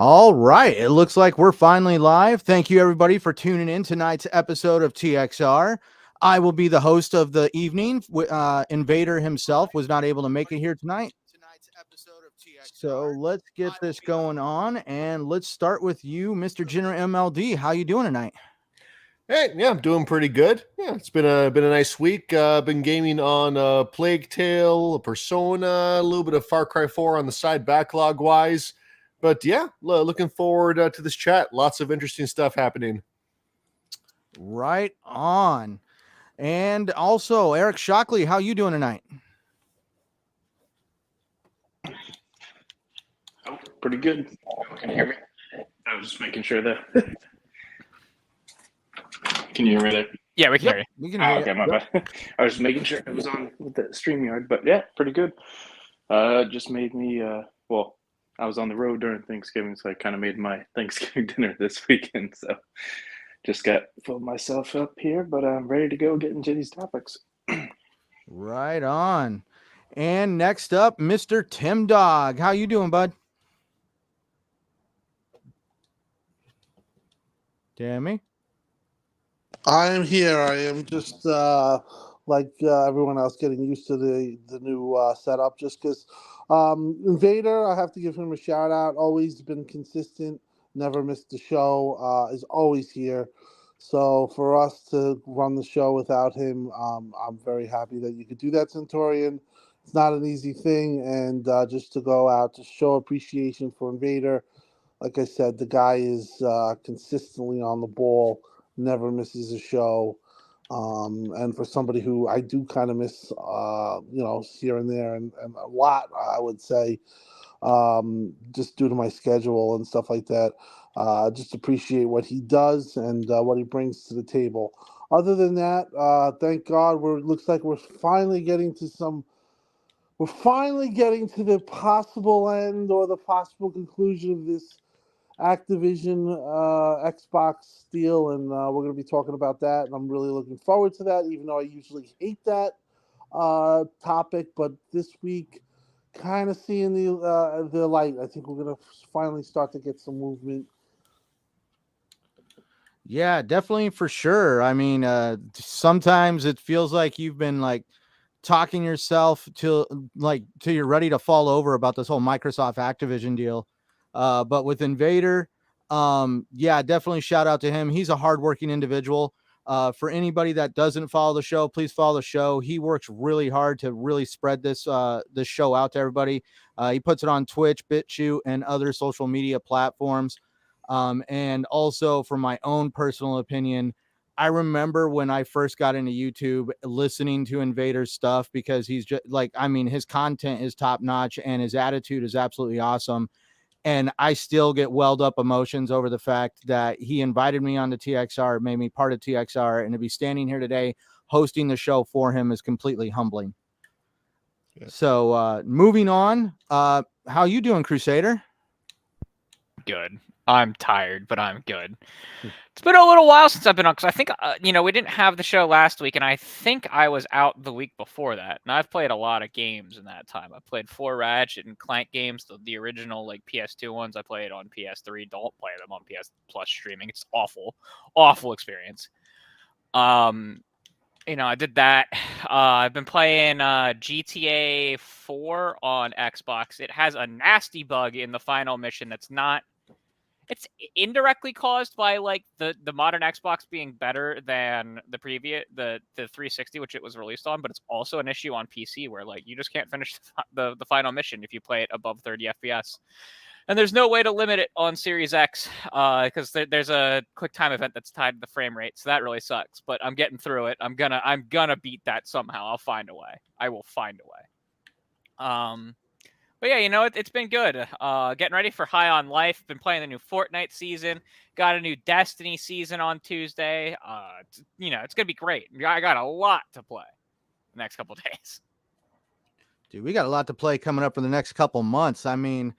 All right. It looks like we're finally live. Thank you, everybody, for tuning in tonight's episode of TXR. I will be the host of the evening. Invader himself was not able to make it here tonight. So let's get this going on, and let's start with you, Mr. Jenner MLD. How you doing tonight? Hey, yeah, I'm doing pretty good. Yeah, it's been a nice week. Been gaming on Plague Tale, Persona, a little bit of Far Cry 4 on the side backlog wise. But yeah, looking forward to this chat. Lots of interesting stuff happening. Right on. And also, Eric Shockley, how you doing tonight? Oh, pretty good. Can you hear me? I was just making sure that. Can you hear me there? Yeah, we can hear you. We can hear you. Okay, my bad. I was making sure it was on with the StreamYard, but yeah, pretty good. Just made me, I was on the road during Thanksgiving, so I kind of made my Thanksgiving dinner this weekend, so just filled myself up here, but I'm ready to go get into these topics. Right on. And next up, Mr. Tim Dog. How you doing, bud? Tammy? I am here. I am just like everyone else getting used to the new setup just because Invader, I have to give him a shout out. Always been consistent, never missed a show, is always here. So for us to run the show without him, I'm very happy that you could do that, Centurion. It's not an easy thing, and just to go out to show appreciation for Invader. Like I said, the guy is consistently on the ball, never misses a show. And for somebody who I do kind of miss, here and there and a lot, I would say, just due to my schedule and stuff like that, just appreciate what he does and what he brings to the table. Other than that, thank God, looks like we're finally getting to the possible end or the possible conclusion of this Activision Xbox deal, and we're going to be talking about that, and I'm really looking forward to that, even though I usually hate that topic. But this week, kind of seeing the light. I think we're going to finally start to get some movement. Yeah, definitely, for sure. I mean, sometimes it feels like you've been like talking yourself till you're ready to fall over about this whole Microsoft Activision deal. But with Invader, definitely shout out to him. He's a hardworking individual. For anybody that doesn't follow the show, please follow the show. He works really hard to really spread this show out to everybody. He puts it on Twitch, BitChute, and other social media platforms. And also, for my own personal opinion, I remember when I first got into YouTube listening to Invader's stuff because he's just his content is top notch and his attitude is absolutely awesome. And I still get welled up emotions over the fact that he invited me on the TXR, made me part of TXR, and to be standing here today hosting the show for him is completely humbling. Yeah. So moving on, how you doing, Crusader? Good. I'm tired, but I'm good. It's been a little while since I've been on, because I think, we didn't have the show last week, and I think I was out the week before that. And I've played a lot of games in that time. I played 4 Ratchet and Clank games, the original PS2 ones. I played on PS3. Don't play them on PS Plus streaming. It's awful experience. I did that. I've been playing GTA 4 on Xbox. It has a nasty bug in the final mission that's not. It's indirectly caused by the modern Xbox being better than the 360, which it was released on, but it's also an issue on PC where you just can't finish the final mission if you play it above 30 FPS. And there's no way to limit it on Series X because there's a quick time event that's tied to the frame rate, so that really sucks. But I'm getting through it. I'm gonna beat that somehow. I'll find a way. I will find a way. But yeah, it's been good. Getting ready for High on Life. Been playing the new Fortnite season. Got a new Destiny season on Tuesday. It's going to be great. I got a lot to play the next couple of days. Dude, we got a lot to play coming up for the next couple months. I mean,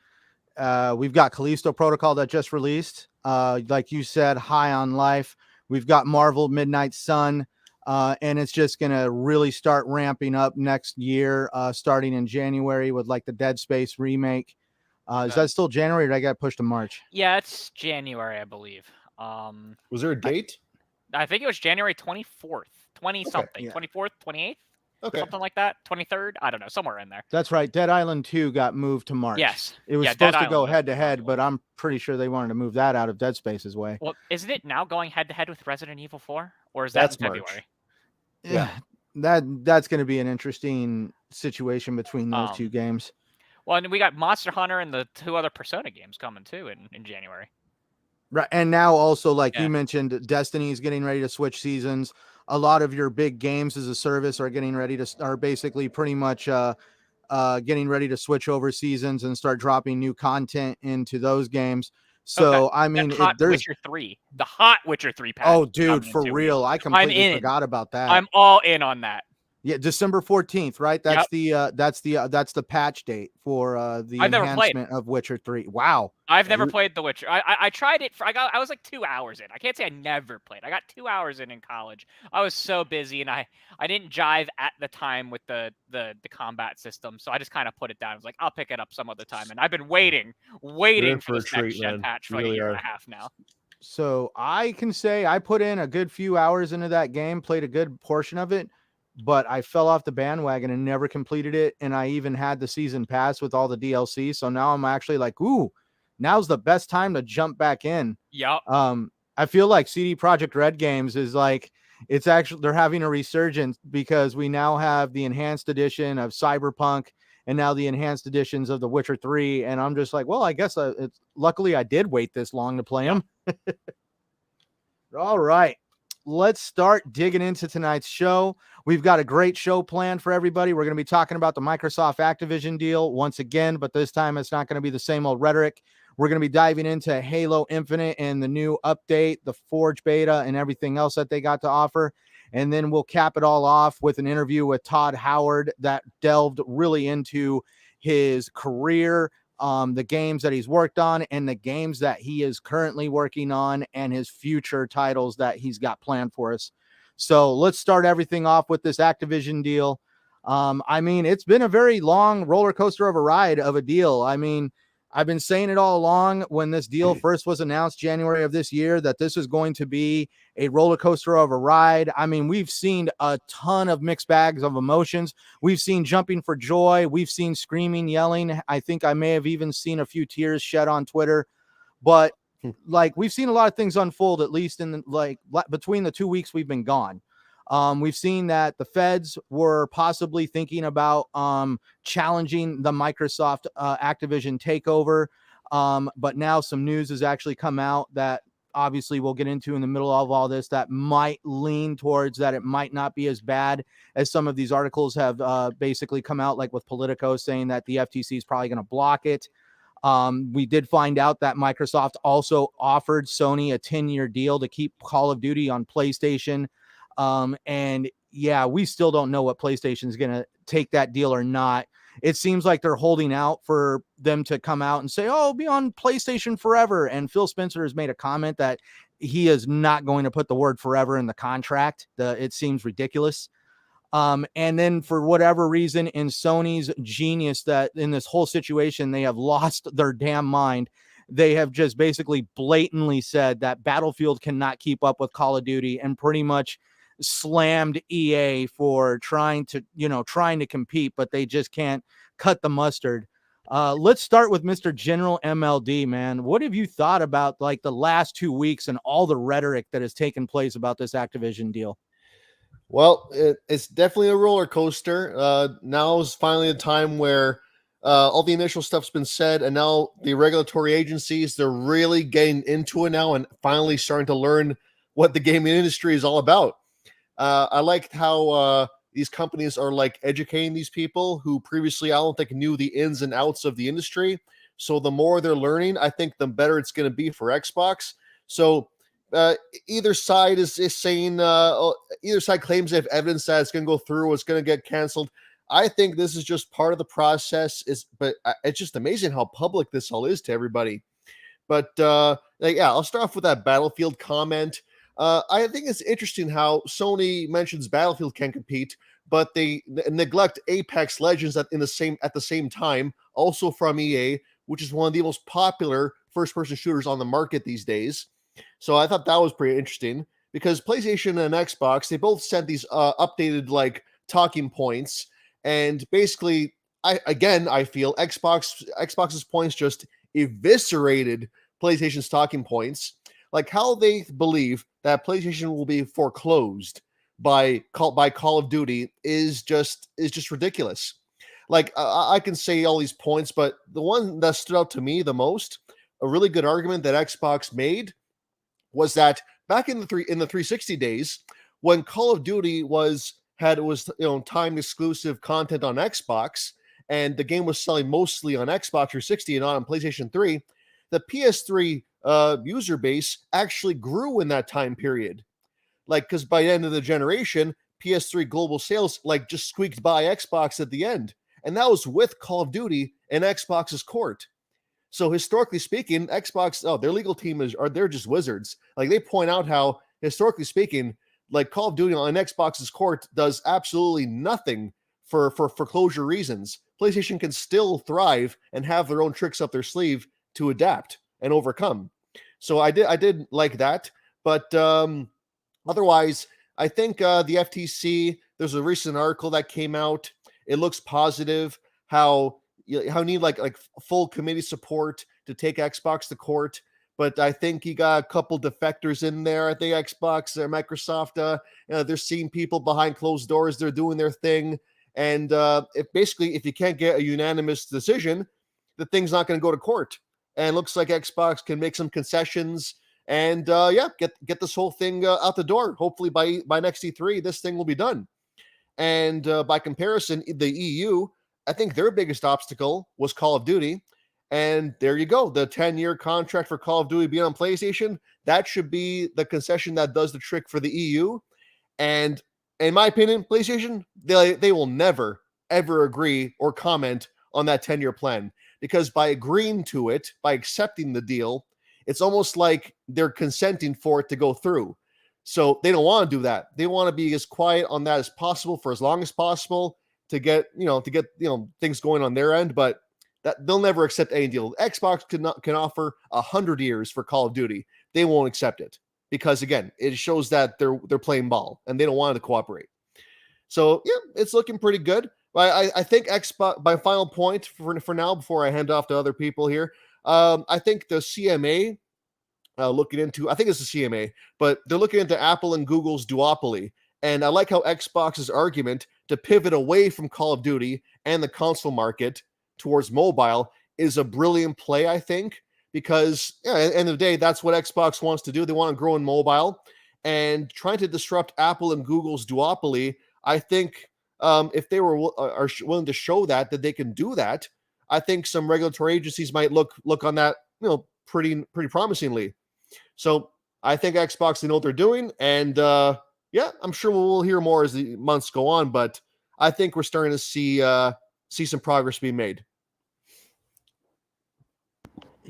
we've got Callisto Protocol that just released. Like you said, High on Life. We've got Marvel Midnight Sun. And it's just going to really start ramping up next year, starting in January with the Dead Space remake. Is that still January, or did I got pushed to March? Yeah, it's January, I believe. Was there a date? I think it was January 24th, 20 something, yeah. 24th, 28th, Okay. something like that, 23rd. I don't know, somewhere in there. That's right. Dead Island 2 got moved to March. Yes. It was Yeah, supposed Dead to go Island head to was head, March. but I'm pretty sure they wanted to move that out of Dead Space's way. Well, isn't it now going head to head with Resident Evil 4, or is that That's in March. February? Yeah. That's going to be an interesting situation between those two games. Well, and we got Monster Hunter and the 2 other Persona games coming too in January. Right, and now also, like Yeah. you mentioned, Destiny's getting ready to switch seasons. A lot of your big games as a service are getting ready to are basically pretty much getting ready to switch over seasons and start dropping new content into those games. So Okay. I mean, That hot there's Witcher 3, the hot Witcher 3 pack. oh, is dude, coming for in 2 real, weeks. I completely in. forgot about that. I'm all in on that. Yeah, December 14th, right? That's the patch date for the I've never played. enhancement of Witcher 3. Wow. I've never played The Witcher. I tried it. I was like 2 hours in. I can't say I never played. I got 2 hours in college. I was so busy, and I didn't jive at the time with the combat system, so I just kind of put it down. I was like, I'll pick it up some other time, and I've been waiting in for for a this next treat, gen man. patch for You like really a year are. and a half now. So I can say I put in a good few hours into that game, played a good portion of it, but I fell off the bandwagon and never completed it. And I even had the season pass with all the DLC. So now I'm actually like, ooh, now's the best time to jump back in. Yep. I feel like CD Projekt Red games is like, it's actually, they're having a resurgence because we now have the enhanced edition of Cyberpunk and now the enhanced editions of The Witcher 3. And I'm just like, well, I guess it's luckily I did wait this long to play them. All right. Let's start digging into tonight's show. We've got a great show planned for everybody. We're going to be talking about the Microsoft Activision deal once again, but this time it's not going to be the same old rhetoric. We're going to be diving into Halo Infinite and the new update, the Forge beta, and everything else that they got to offer. And then we'll cap it all off with an interview with Todd Howard that delved really into his career, the games that he's worked on, and the games that he is currently working on, and his future titles that he's got planned for us. So let's start everything off with this Activision deal. I mean, it's been a very long roller coaster of a ride of a deal. I mean, I've been saying it all along when this deal first was announced January of this year that this is going to be a roller coaster of a ride. I mean, we've seen a ton of mixed bags of emotions. We've seen jumping for joy. We've seen screaming, yelling. I think I may have even seen a few tears shed on Twitter, but like we've seen a lot of things unfold, at least in between the 2 weeks we've been gone. We've seen that the feds were possibly thinking about challenging the Microsoft Activision takeover. But now some news has actually come out that obviously we'll get into in the middle of all this that might lean towards that it might not be as bad as some of these articles have basically come out, like with Politico saying that the FTC is probably going to block it. We did find out that Microsoft also offered Sony a 10-year deal to keep Call of Duty on PlayStation. And yeah, we still don't know what PlayStation is going to take that deal or not. It seems like they're holding out for them to come out and say, oh, it'll be on PlayStation forever. And Phil Spencer has made a comment that he is not going to put the word forever in the contract. It seems ridiculous. And then for whatever reason in Sony's genius that in this whole situation, they have lost their damn mind. They have just basically blatantly said that Battlefield cannot keep up with Call of Duty and pretty much slammed EA for trying to compete, but they just can't cut the mustard. Let's start with Mr. General MLD, man. What have you thought about like the last 2 weeks and all the rhetoric that has taken place about this Activision deal? Well, it's definitely a roller coaster. Now is finally a time where all the initial stuff's been said, and now the regulatory agencies, they're really getting into it now and finally starting to learn what the gaming industry is all about. I liked how these companies are like educating these people who previously I don't think knew the ins and outs of the industry. So the more they're learning, I think the better it's going to be for Xbox. So either side is saying, either side claims they have evidence that it's going to go through or it's going to get canceled. I think this is just part of the process. But it's just amazing how public this all is to everybody. But I'll start off with that Battlefield comment. I think it's interesting how Sony mentions Battlefield can compete, but they neglect Apex Legends at the same time, also from EA, which is one of the most popular first-person shooters on the market these days. So I thought that was pretty interesting because PlayStation and Xbox, they both sent these updated like talking points, and basically, I feel Xbox's points just eviscerated PlayStation's talking points. Like how they believe that PlayStation will be foreclosed by Call of Duty is just ridiculous. Like I can say all these points, but the one that stood out to me the most, a really good argument that Xbox made, was that back in the 360 days, when Call of Duty was timed exclusive content on Xbox, and the game was selling mostly on Xbox 360 and not on PlayStation 3, the PS3 user base actually grew in that time period. Like, because by the end of the generation, PS3 global sales like just squeaked by Xbox at the end. And that was with Call of Duty in Xbox's court. So historically speaking, Xbox, their legal team they're just wizards. Like they point out how historically speaking, like Call of Duty on Xbox's court does absolutely nothing for foreclosure reasons. PlayStation can still thrive and have their own tricks up their sleeve to adapt and overcome. So I did like that, but otherwise, I think the FTC. There's a recent article that came out. It looks positive. How need like full committee support to take Xbox to court. But I think you got a couple defectors in there. I think Xbox or Microsoft, they're seeing people behind closed doors. They're doing their thing. And if you can't get a unanimous decision, the thing's not going to go to court. And it looks like Xbox can make some concessions and get this whole thing out the door. Hopefully by next E3, this thing will be done. And by comparison, the EU, I think their biggest obstacle was Call of Duty. And there you go. The 10-year contract for Call of Duty being on PlayStation, that should be the concession that does the trick for the EU. And in my opinion, PlayStation, they will never, ever agree or comment on that 10-year plan. Because by agreeing to it, by accepting the deal, it's almost like they're consenting for it to go through. So they don't want to do that. They want to be as quiet on that as possible for as long as possible to get things going on their end. But that they'll never accept any deal. Xbox can offer 100 years for Call of Duty. They won't accept it because again, it shows that they're playing ball and they don't want to cooperate. So yeah, it's looking pretty good. But I think Xbox. My final point for now, before I hand off to other people here, I think the CMA looking into. I think it's the CMA, but they're looking into Apple and Google's duopoly. And I like how Xbox's argument to pivot away from Call of Duty and the console market towards mobile is a brilliant play, I think, because at the end of the day, that's what Xbox wants to do. They want to grow in mobile, and trying to disrupt Apple and Google's duopoly. I think if they are willing to show that they can do that, I think some regulatory agencies might look on that pretty promisingly. So I think Xbox, they know what they're doing, and I'm sure we'll hear more as the months go on. But I think we're starting to see some progress being made.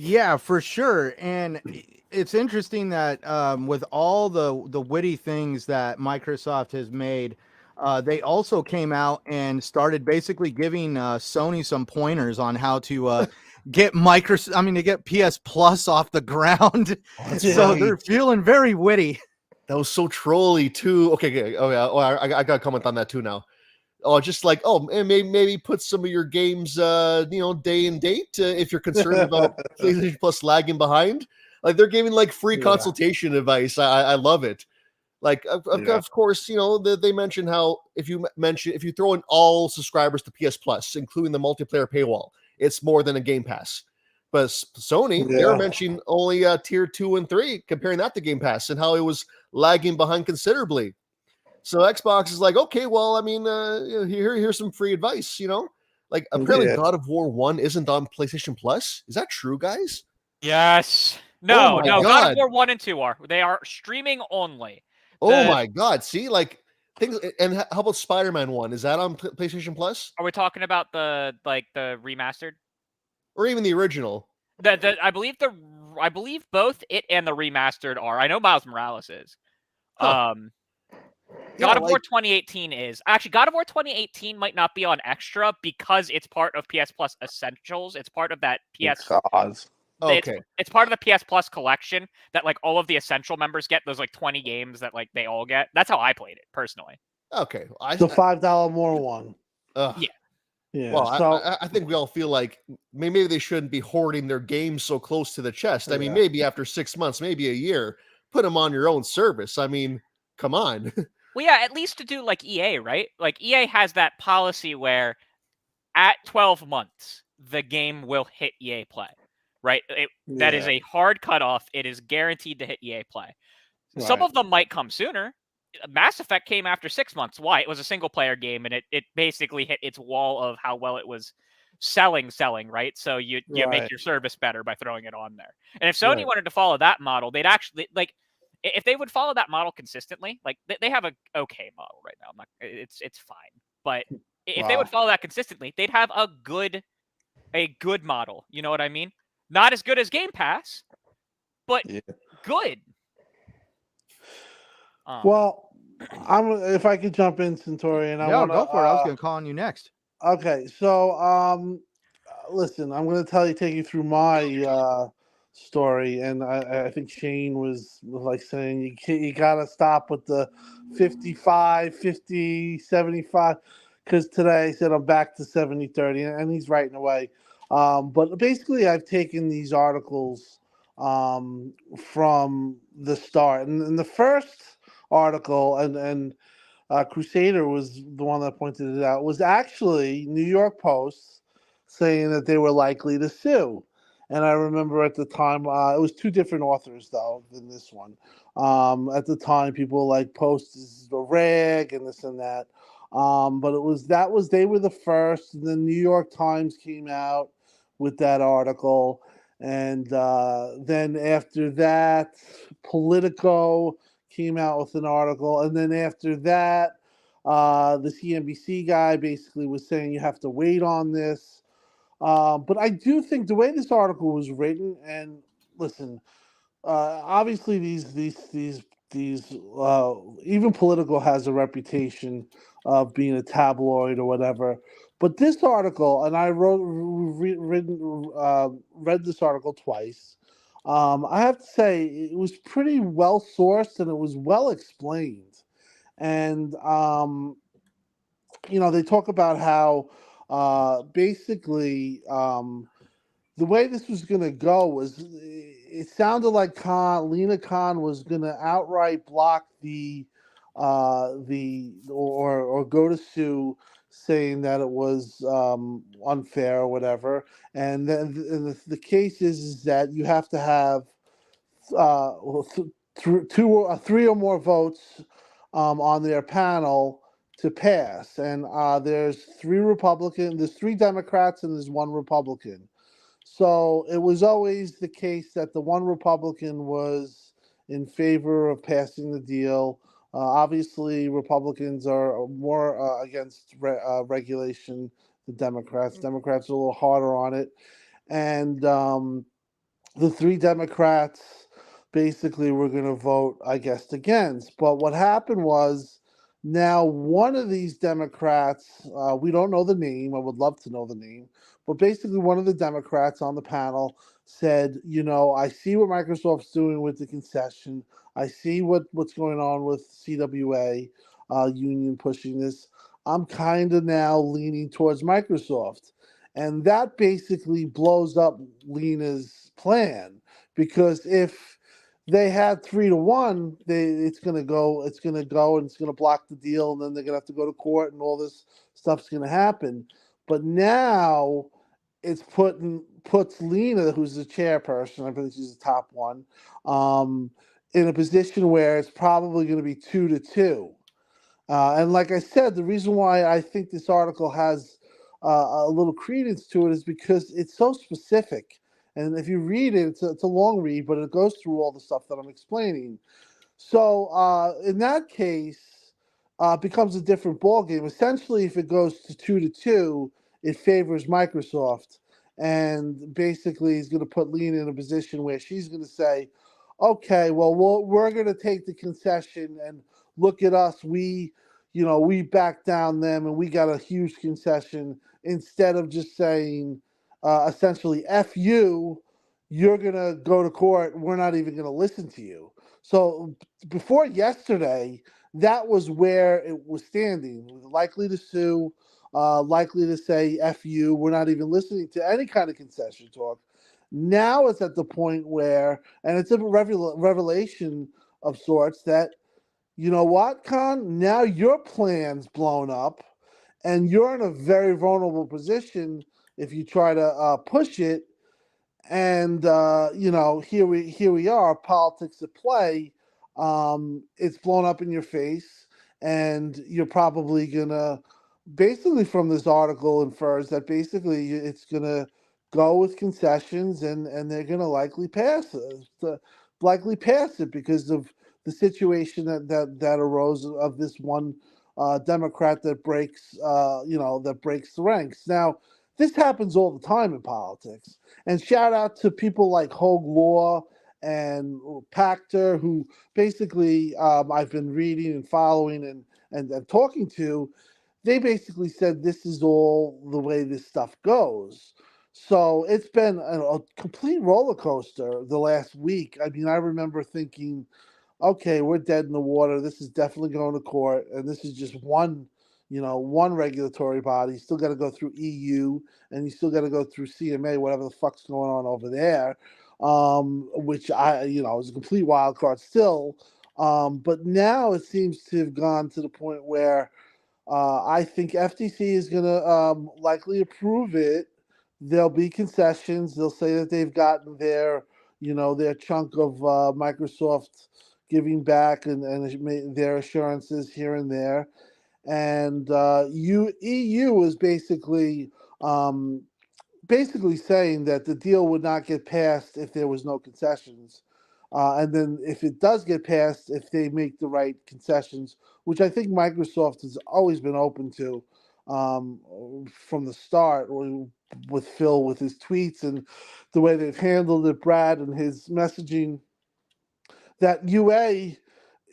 Yeah, for sure. And it's interesting that with all the witty things that Microsoft has made, they also came out and started basically giving Sony some pointers on how to get PS Plus off the ground. So they're feeling very witty. That was so trolly too. Okay. Oh yeah. I got to comment on that too now. Just like, and maybe put some of your games, day and date if you're concerned about PlayStation Plus lagging behind. Like they're giving like free consultation advice. I love it. Like of course, they mention how if you throw in all subscribers to PS Plus, including the multiplayer paywall, it's more than a Game Pass. But Sony, they're mentioning only tier 2 and 3, comparing that to Game Pass and how it was lagging behind considerably. So Xbox is like, okay, well, I mean, here's some free advice, Like apparently God of War 1 isn't on PlayStation Plus. Is that true, guys? Yes. No, God of War 1 and 2 are. They are streaming only. Oh my God. See, like things. And how about Spider-Man 1? Is that on PlayStation Plus? Are we talking about the remastered? Or even the original? I believe both it and the remastered are. I know Miles Morales is. Huh. God of War 2018 is. Actually, God of War 2018 might not be on Extra because it's part of PS Plus Essentials. It's part of that PS... Okay. It's part of the PS Plus collection that like all of the Essential members get, those like 20 games that like they all get. That's how I played it, personally. Okay. The $5 more one. Yeah. Yeah. Well, so I think we all feel like maybe they shouldn't be hoarding their games so close to the chest. I mean, Yeah. maybe after 6 months, maybe a year, put them on your own service. I mean, come on. Well, yeah, at least to do like EA, right? Like EA has that policy where at 12 months, the game will hit EA Play, right? That is a hard cutoff. It is guaranteed to hit EA Play. Some of them might come sooner. Mass Effect came after 6 months. Why? It was a single-player game, and it basically hit its wall of how well it was selling, right? So you make your service better by throwing it on there. And if Sony wanted to follow that model, they'd actually, like, if they would follow that model consistently, like, they have a okay model right now. It's fine. But if they would follow that consistently, they'd have a good model. You know what I mean? Not as good as Game Pass, but good. Well, if I could jump in, Centurion. Go for it. I was going to call on you next. Okay, so listen, I'm going to take you through my story, and I think Shane was like saying you got to stop with the 55, 50, 75, because today I said I'm back to 70-30, and he's right in a way. But basically, I've taken these articles from the start, and the first article, and Crusader was the one that pointed it out, was actually New York Post saying that they were likely to sue. And I remember at the time, it was two different authors though than this one. At the time, people like Post is a rag and this and that. But they were the first. And the New York Times came out with that article, and then after that, Politico came out with an article, and then after that, the CNBC guy basically was saying you have to wait on this. But I do think the way this article was written, and listen, obviously these even Politico has a reputation of being a tabloid or whatever. But this article, and I read this article twice. I have to say it was pretty well sourced and it was well explained. And they talk about how basically the way this was going to go was it sounded like Lena Khan was going to outright block or go to sue, saying that it was unfair or whatever. And then the case is that you have to have three or more votes on their panel to pass. And there's three Democrats, and there's one Republican. So it was always the case that the one Republican was in favor of passing the deal. Obviously, Republicans are more against regulation than Democrats. Democrats are a little harder on it. And the three Democrats basically were going to vote, I guess, against. But what happened was now one of these Democrats, we don't know the name. I would love to know the name. But basically one of the Democrats on the panel said, I see what Microsoft's doing with the concession. I see what's going on with CWA union pushing this. I'm kind of now leaning towards Microsoft. And that basically blows up Lena's plan, because if they had 3-1, it's going to go and it's going to block the deal, and then they're going to have to go to court and all this stuff's going to happen. But now it's puts Lena, who's the chairperson, I believe she's the top one, in a position where it's probably going to be 2-2. And like I said, the reason why I think this article has a little credence to it is because it's so specific. And if you read it, it's a long read, but it goes through all the stuff that I'm explaining. So in that case, it becomes a different ballgame. Essentially, if it goes to 2-2, it favors Microsoft. And basically, he's going to put Lena in a position where she's going to say, okay, well, we're going to take the concession and look at us, we backed down them and we got a huge concession, instead of just saying essentially, F you, you're going to go to court, we're not even going to listen to you. So before yesterday, that was where it was standing, likely to sue, likely to say F you, we're not even listening to any kind of concession talk. Now it's at the point where, and it's a revelation of sorts, that, you know what, Con? Now your plan's blown up, and you're in a very vulnerable position if you try to push it. And here we are, politics at play. It's blown up in your face, and you're probably gonna, basically, from this article infers that basically it's gonna go with concessions, and they're gonna likely pass it because of the situation that arose of this one Democrat that breaks the ranks. Now, this happens all the time in politics. And shout out to people like Hogue Law and Pachter, who basically I've been reading and following and talking to. They basically said this is all the way this stuff goes. So it's been a complete roller coaster the last week. I mean, I remember thinking, okay, we're dead in the water. This is definitely going to court, and this is just one regulatory body. You still got to go through EU, and you still got to go through CMA, whatever the fuck's going on over there, which is a complete wild card still. But now it seems to have gone to the point where I think FTC is going to likely approve it. There'll be concessions. They'll say that they've gotten their chunk of Microsoft giving back and their assurances here and there. And EU is basically saying that the deal would not get passed if there was no concessions. And then if it does get passed, if they make the right concessions, which I think Microsoft has always been open to from the start, with Phil, with his tweets and the way they've handled it, Brad and his messaging, that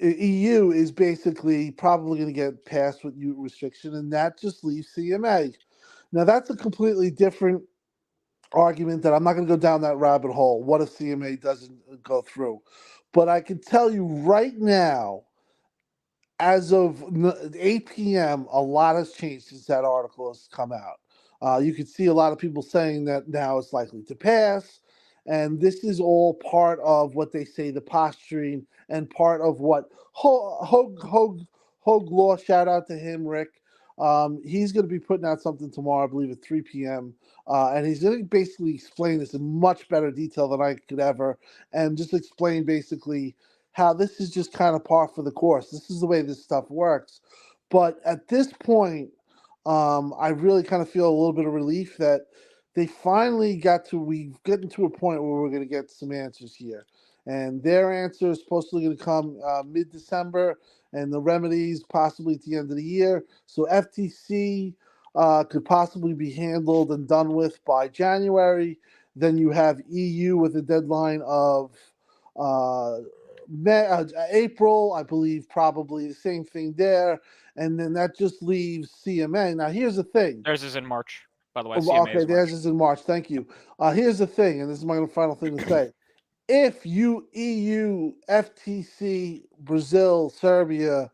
EU is basically probably going to get passed with U restriction, and that just leaves CMA. Now, that's a completely different argument that I'm not going to go down that rabbit hole. What if CMA doesn't go through? But I can tell you right now, as of 8 p.m., a lot has changed since that article has come out. You can see a lot of people saying that now it's likely to pass. And this is all part of what they say, the posturing, and part of what Hogue Law, shout out to him, Rick. He's going to be putting out something tomorrow, I believe, at 3 p.m. And he's going to basically explain this in much better detail than I could ever, and just explain basically how this is just kind of par for the course. This is the way this stuff works. But at this point, I really kind of feel a little bit of relief that they finally we've gotten to a point where we're going to get some answers here. And their answer is supposedly going to come mid-December, and the remedies possibly at the end of the year. So FTC could possibly be handled and done with by January. Then you have EU with a deadline of April, I believe, probably the same thing there. And then that just leaves CMA. Now, here's the thing. Theirs is in March, by the way. Okay, theirs is in March. Thank you. Here's the thing, and this is my final thing to say. If you, EU, FTC, Brazil, Serbia,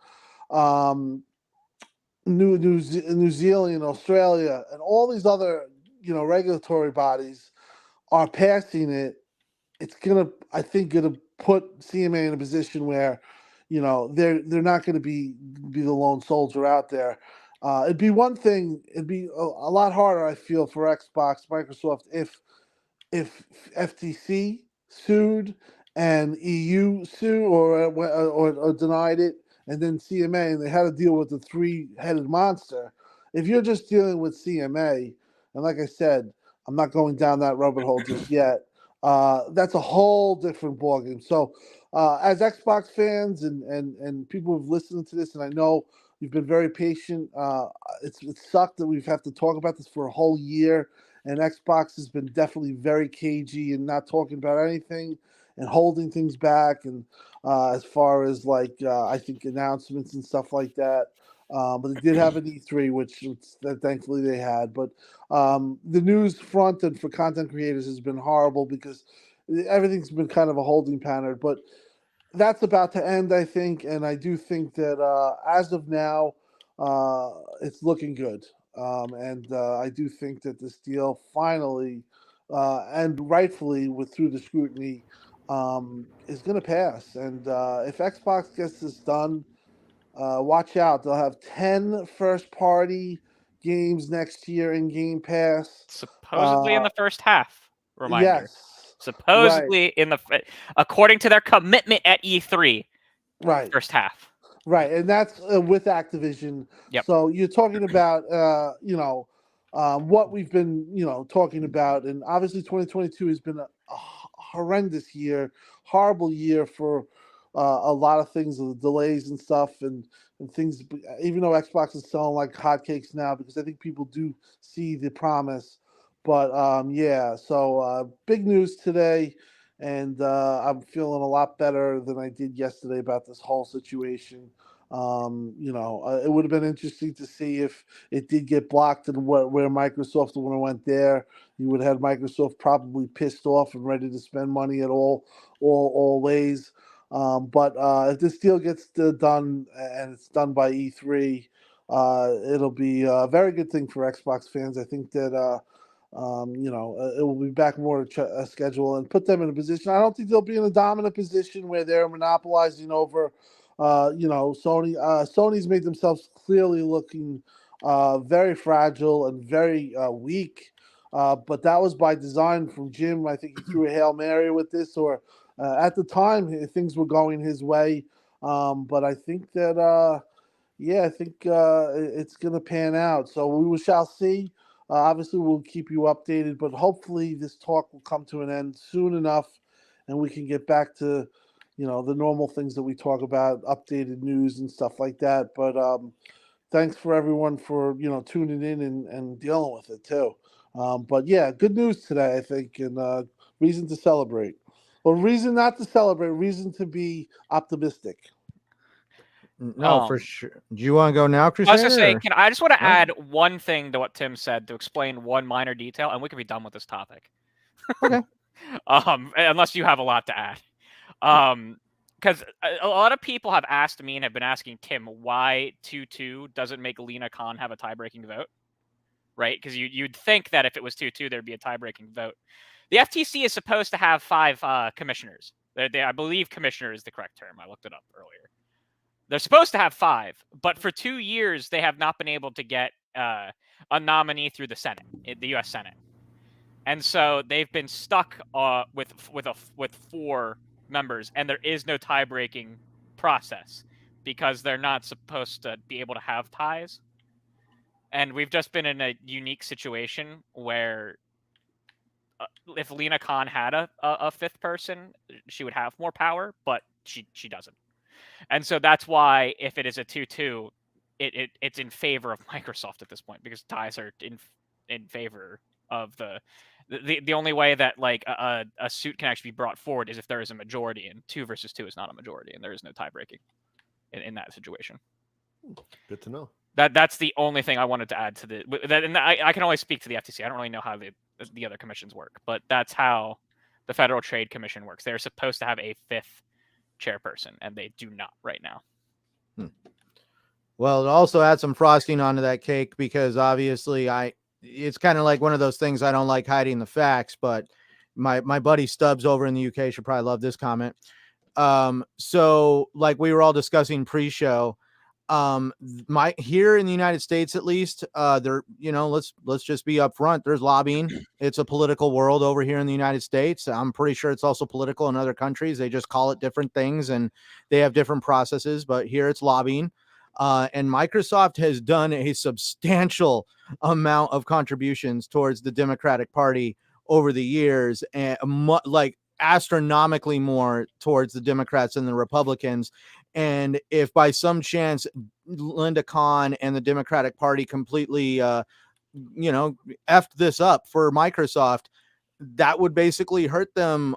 New Zealand, Australia, and all these other regulatory bodies are passing it, it's gonna put CMA in a position where they're not going to be the lone soldier out there. It'd be one thing. It'd be a lot harder, I feel, for Xbox, Microsoft, if FTC sued and EU sued or denied it, and then CMA, and they had to deal with the three-headed monster. If you're just dealing with CMA, and like I said, I'm not going down that rabbit hole just yet. That's a whole different ballgame. So, as Xbox fans and people who've listened to this, and I know you've been very patient, it sucked that we've had to talk about this for a whole year, and Xbox has been definitely very cagey and not talking about anything. and holding things back, and as far as I think announcements and stuff like that. But they did have an E3, which that thankfully they had. But the news front and for content creators has been horrible because everything's been kind of a holding pattern. But that's about to end, I think, and I do think that as of now, it's looking good. And I do think that this deal finally and rightfully through the scrutiny is going to pass. And if Xbox gets this done, watch out. They'll have 10 first-party games next year in Game Pass. Supposedly in the first half. Reminder. Yes. Supposedly according to their commitment at E3. Right. First half. Right, and that's with Activision. Yep. So you're talking about, what we've been, talking about, and obviously 2022 has been a horrendous year, horrible year for a lot of things, the delays and stuff, and things. Even though Xbox is selling like hotcakes now, because I think people do see the promise. But so big news today. And I'm feeling a lot better than I did yesterday about this whole situation. It would have been interesting to see if it did get blocked and where Microsoft would have went there. You would have had Microsoft probably pissed off and ready to spend money at all ways. But if this deal gets done and it's done by E3, it'll be a very good thing for Xbox fans. I think that it will be back more to a schedule and put them in a position. I don't think they'll be in a dominant position where they're monopolizing over, Sony. Sony's made themselves clearly looking very fragile and very weak. But that was by design from Jim. I think he threw a Hail Mary with this, or at the time things were going his way. But I think that, it's going to pan out. So we shall see. Obviously, we'll keep you updated, but hopefully this talk will come to an end soon enough and we can get back to, the normal things that we talk about, updated news and stuff like that. But thanks for everyone for, tuning in and dealing with it too. But yeah, good news today, I think, and reason to celebrate. Well, reason not to celebrate, reason to be optimistic. No, for sure. Do you want to go now, Crusader? I was going to say, I just want to add one thing to what Tim said to explain one minor detail, and we can be done with this topic. Okay. Unless you have a lot to add. Because a lot of people have asked me and have been asking Tim why 2-2 doesn't make Lena Khan have a tie-breaking vote, right? Because you'd think that if it was 2-2, there'd be a tie-breaking vote. The FTC is supposed to have 5 commissioners. I believe commissioner is the correct term. I looked it up earlier. They're supposed to have 5, but for 2 years they have not been able to get a nominee through the Senate, the U.S. Senate, and so they've been stuck with 4 members, and there is no tie-breaking process because they're not supposed to be able to have ties. And we've just been in a unique situation where if Lena Khan had a 5th person, she would have more power, but she doesn't. And so that's why if it is a 2-2, it's in favor of Microsoft at this point, because ties are in favor of the only way that a suit can actually be brought forward is if there is a majority, and 2 versus 2 is not a majority, and there is no tie breaking in that situation. Good to know. That's the only thing I wanted to add to that, and I can only speak to the FTC. I don't really know how the other commissions work, but that's how the Federal Trade Commission works. They're supposed to have a 5th chairperson, and they do not right now. Well, it also add some frosting onto that cake, because obviously it's kind of like one of those things. I don't like hiding the facts, but my buddy Stubbs over in the UK should probably love this comment. So like we were all discussing pre-show, here in the United States, at least, there, let's just be upfront. There's lobbying. It's a political world over here in the United States. I'm pretty sure it's also political in other countries. They just call it different things and they have different processes, but here it's lobbying. And Microsoft has done a substantial amount of contributions towards the Democratic Party over the years, and astronomically more towards the Democrats and the Republicans. And if by some chance Linda Khan and the Democratic Party completely, effed this up for Microsoft, that would basically hurt them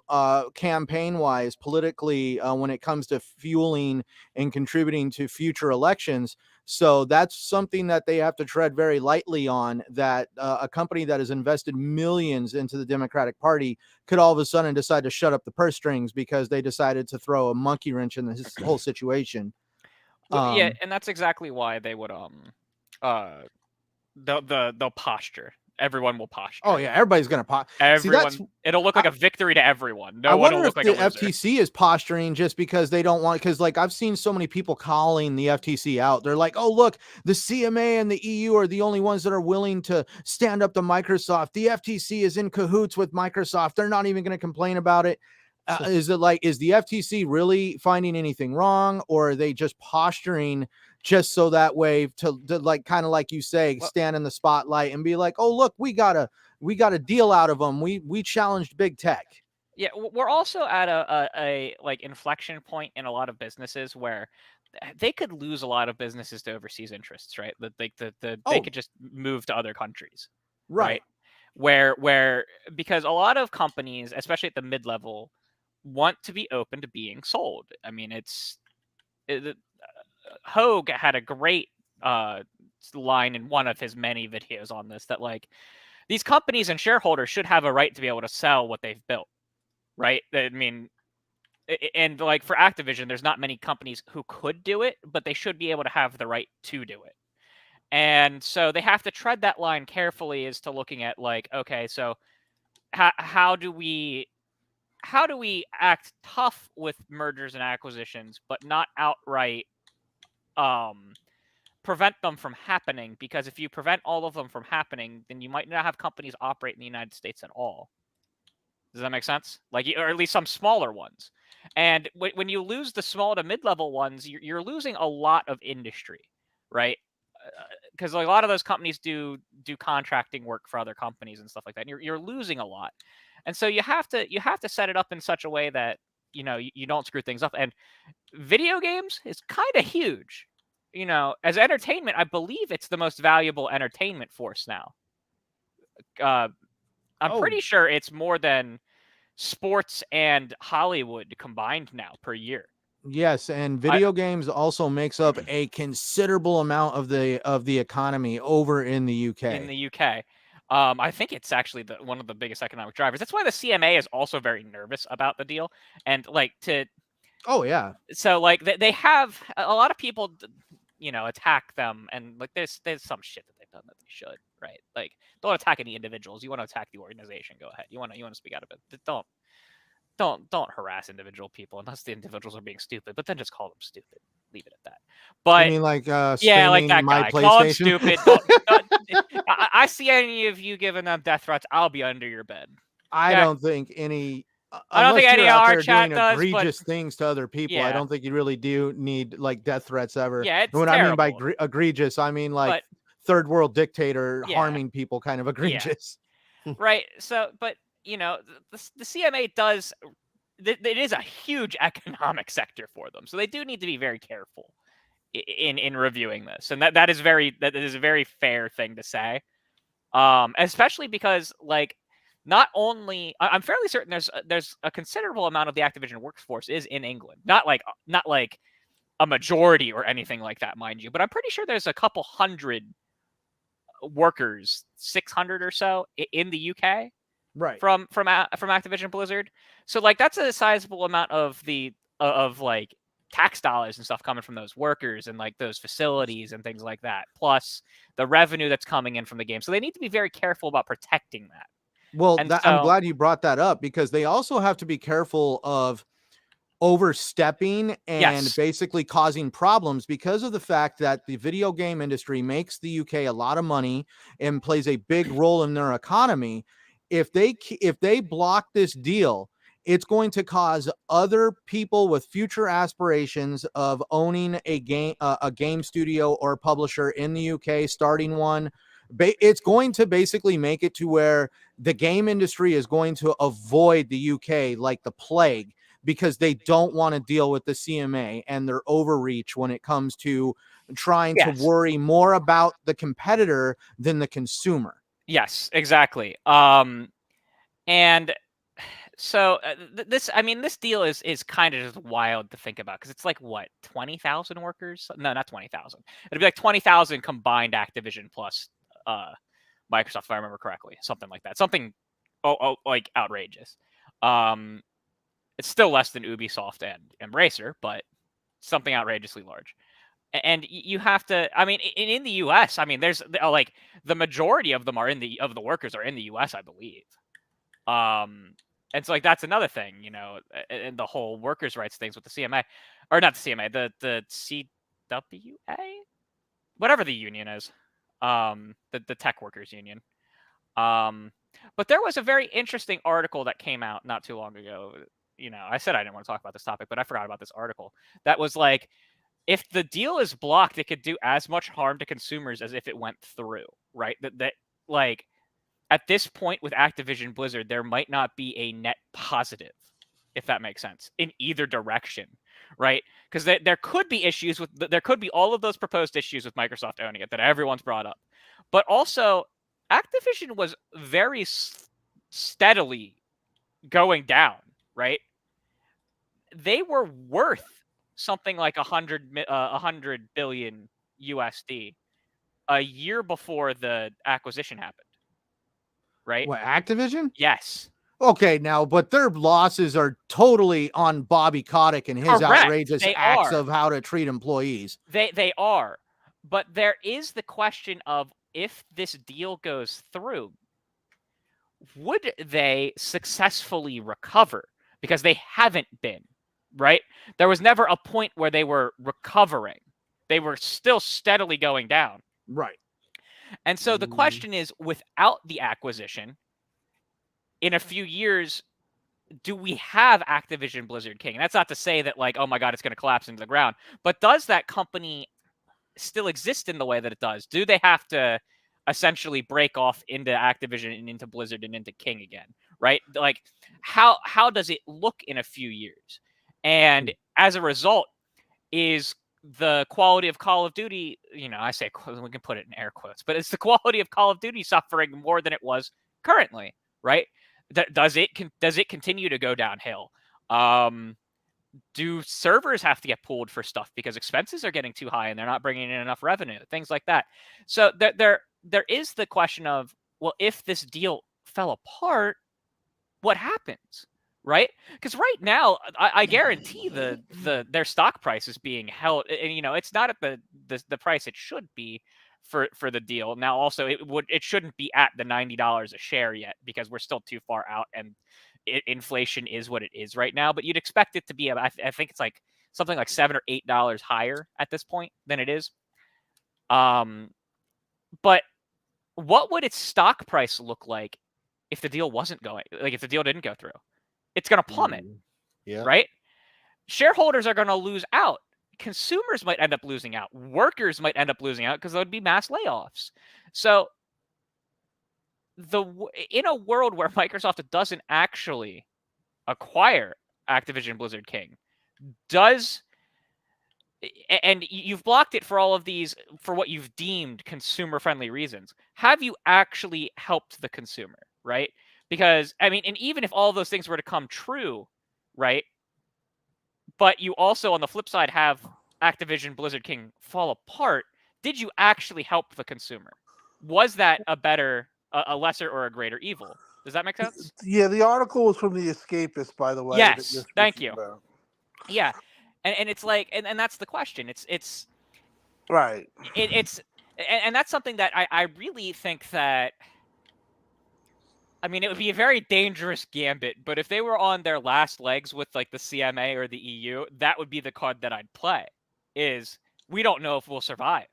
campaign wise, politically, when it comes to fueling and contributing to future elections. So that's something that they have to tread very lightly on, that a company that has invested millions into the Democratic Party could all of a sudden decide to shut up the purse strings because they decided to throw a monkey wrench in this whole situation. Well, yeah, and that's exactly why they would they'll posture. Everyone will posture. Oh yeah, everybody's gonna Everyone, it'll look like a victory to everyone. No one will look like a loser. I wonder if the FTC is posturing just because they don't want, because like I've seen so many people calling the FTC out. They're like, oh look, the CMA and the EU are the only ones that are willing to stand up to Microsoft. The FTC is in cahoots with Microsoft. They're not even going to complain about it. Is the FTC really finding anything wrong, or are they just posturing just so that way to like, kind of like you say, stand in the spotlight and be like, oh look, we got a deal out of them. We challenged big tech. Yeah, we're also at a like inflection point in a lot of businesses where they could lose a lot of businesses to overseas interests, right? That they could just move to other countries, right? Where because a lot of companies, especially at the mid-level, want to be open to being sold. I mean, Hogue had a great line in one of his many videos on this, that like these companies and shareholders should have a right to be able to sell what they've built, right? I mean, and like for Activision, there's not many companies who could do it, but they should be able to have the right to do it. And so they have to tread that line carefully as to looking at like, okay, so how do we act tough with mergers and acquisitions, but not outright prevent them from happening? Because if you prevent all of them from happening, then you might not have companies operate in the United States at all. Does that make sense? Like, or at least some smaller ones. And when you lose the small to mid-level ones, you're losing a lot of industry, right? Because a lot of those companies do contracting work for other companies and stuff like that. And you're losing a lot. And so you have to set it up in such a way that, you know, you don't screw things up. And video games is kind of huge. You know, as entertainment, I believe it's the most valuable entertainment force now. I'm pretty sure it's more than sports and Hollywood combined now per year. Yes, and video games also makes up a considerable amount of the economy over in the UK. In the UK. I think it's actually one of the biggest economic drivers. That's why the CMA is also very nervous about the deal. And like oh yeah. So like they have a lot of people, you know, attack them, and like there's some shit that they've done that they should, right? Like, don't attack any individuals. You want to attack the organization, go ahead. You want to speak out of it. Don't harass individual people unless the individuals are being stupid. But then just call them stupid. Leave it at that. But I mean, like yeah, like that guy. Call him stupid. I see any of you giving them death threats, I'll be under your bed. I don't think any. I don't think any of our chat does. Egregious things to other people. Yeah. I don't think you really do need like death threats ever. Yeah, it's when terrible. I mean by egregious, I mean like third world dictator harming people, kind of egregious. Yeah. Right. So, but you know, the CMA does. It is a huge economic sector for them, so they do need to be very careful in reviewing this, and that is a very fair thing to say, especially because like. Not only, I'm fairly certain there's a considerable amount of the Activision workforce is in England. Not like a majority or anything like that, mind you. But I'm pretty sure there's a couple hundred workers, 600 or so, in the UK, right? From Activision Blizzard. So like that's a sizable amount of of like tax dollars and stuff coming from those workers and like those facilities and things like that. Plus the revenue that's coming in from the game. So they need to be very careful about protecting that. Well, I'm glad you brought that up, because they also have to be careful of overstepping and basically causing problems because of the fact that the video game industry makes the UK a lot of money and plays a big role in their economy. If they block this deal, it's going to cause other people with future aspirations of owning a game studio or publisher in the UK, starting one. It's going to basically make it to where the game industry is going to avoid the UK like the plague, because they don't want to deal with the CMA and their overreach when it comes to trying to worry more about the competitor than the consumer. Yes, exactly. And so this deal is kind of just wild to think about because it's like what 20,000 workers? No, not 20,000. It'd be like 20,000 combined Activision plus Microsoft, if I remember correctly, something like that. Something like outrageous. It's still less than Ubisoft and Embracer, but something outrageously large. And you have to. I mean, in the U.S., I mean, there's like the majority of them of the workers are in the U.S., I believe. And so like that's another thing, and the whole workers' rights things with the CMA, or not the CMA, the CWA, whatever the union is, the tech workers union. But there was a very interesting article that came out not too long ago. I said I didn't want to talk about this topic, but I forgot about this article that was like, if the deal is blocked, it could do as much harm to consumers as if it went through, right? That like. At this point with Activision Blizzard, there might not be a net positive, if that makes sense, in either direction, right? Because there could be issues there could be all of those proposed issues with Microsoft owning it that everyone's brought up. But also, Activision was very steadily going down, right? They were worth something like 100 billion USD a year before the acquisition happened. Right? What, Activision? Yes. Okay, now, but their losses are totally on Bobby Kotick and his Correct. outrageous They acts are. of how to treat employees. They are. But there is the question of if this deal goes through, would they successfully recover? Because they haven't been, right? There was never a point where they were recovering. They were still steadily going down. Right. And so the question is, without the acquisition, in a few years, do we have Activision-Blizzard-King? And that's not to say that, like, oh my God, it's going to collapse into the ground. But does that company still exist in the way that it does? Do they have to essentially break off into Activision and into Blizzard and into King again, right? Like, how does it look in a few years? And as a result, is the quality of Call of Duty, I say we can put it in air quotes, but it's the quality of Call of Duty suffering more than it was currently, right? Does it continue to go downhill? Do servers have to get pulled for stuff because expenses are getting too high and they're not bringing in enough revenue? Things like that. So there is the question of, well, if this deal fell apart, what happens? Right? Because right now, I guarantee their stock price is being held, and it's not at the price it should be for the deal. Now, also, it shouldn't be at the $90 a share yet because we're still too far out, and inflation is what it is right now. But you'd expect it to be, I think it's like something like $7 or $8 higher at this point than it is. But what would its stock price look like if the deal wasn't going? Like if the deal didn't go through? It's going to plummet, right? Shareholders are going to lose out. Consumers might end up losing out. Workers might end up losing out because there would be mass layoffs. So in a world where Microsoft doesn't actually acquire Activision Blizzard-King, and you've blocked it for all of these, for what you've deemed consumer-friendly reasons, have you actually helped the consumer, right? Because, I mean, and even if all of those things were to come true, right? But you also, on the flip side, have Activision Blizzard-King fall apart, did you actually help the consumer? Was that a lesser or a greater evil? Does that make sense? Yeah, the article was from The Escapist, by the way. Yes, thank you. Yeah, and it's like, and that's the question. It's right. And that's something that I really think that, I mean, it would be a very dangerous gambit, but if they were on their last legs with like the CMA or the EU, that would be the card that I'd play, is we don't know if we'll survive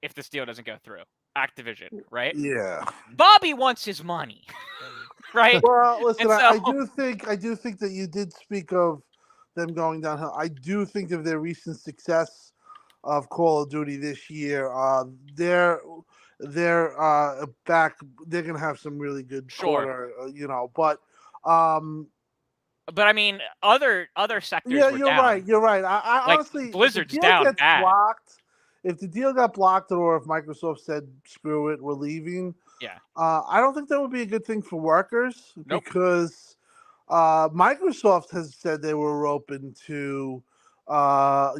if this deal doesn't go through. Activision, right? Yeah. Bobby wants his money, right? Well, listen, so, I do think that you did speak of them going downhill. I do think of their recent success of Call of Duty this year. They're back. They're gonna have some really good quarter, but I mean, other sectors. Yeah, were you're down. right. You're right. I like, honestly, Blizzard's down bad. If the deal got blocked, or if Microsoft said, "Screw it, we're leaving," Yeah. I don't think that would be a good thing for workers Nope. because Microsoft has said they were open to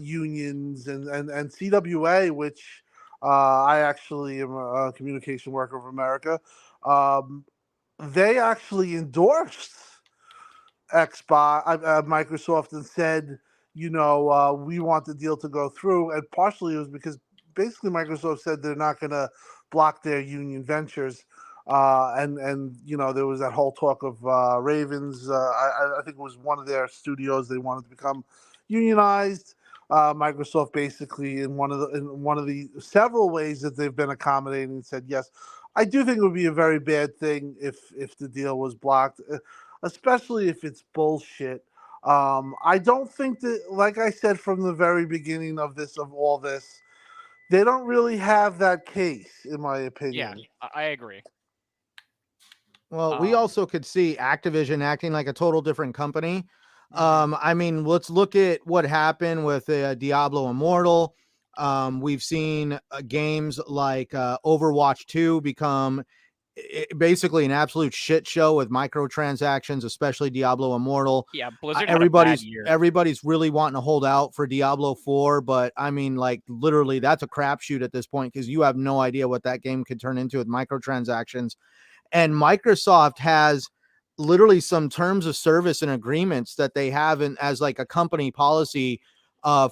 unions and CWA, which I actually am a communication worker of America. They actually endorsed Microsoft and said, we want the deal to go through. And partially it was because basically Microsoft said they're not going to block their union ventures. And there was that whole talk of Ravens. I think it was one of their studios they wanted to become unionized. Microsoft basically in one of the several ways that they've been accommodating said yes. I do think it would be a very bad thing if the deal was blocked, especially if it's bullshit. I don't think that, like I said from the very beginning of all this, they don't really have that case, in my Yeah, opinion. I agree. Well, we also could see Activision acting like a total different company. I mean, let's look at what happened with Diablo Immortal. We've seen games like Overwatch 2 become basically an absolute shit show with microtransactions, especially Diablo Immortal. Yeah, Blizzard had a bad year. Everybody's really wanting to hold out for Diablo 4, but I mean, like, literally that's a crapshoot at this point because you have no idea what that game could turn into with microtransactions. And Microsoft has literally some terms of service and agreements that they have as like a company policy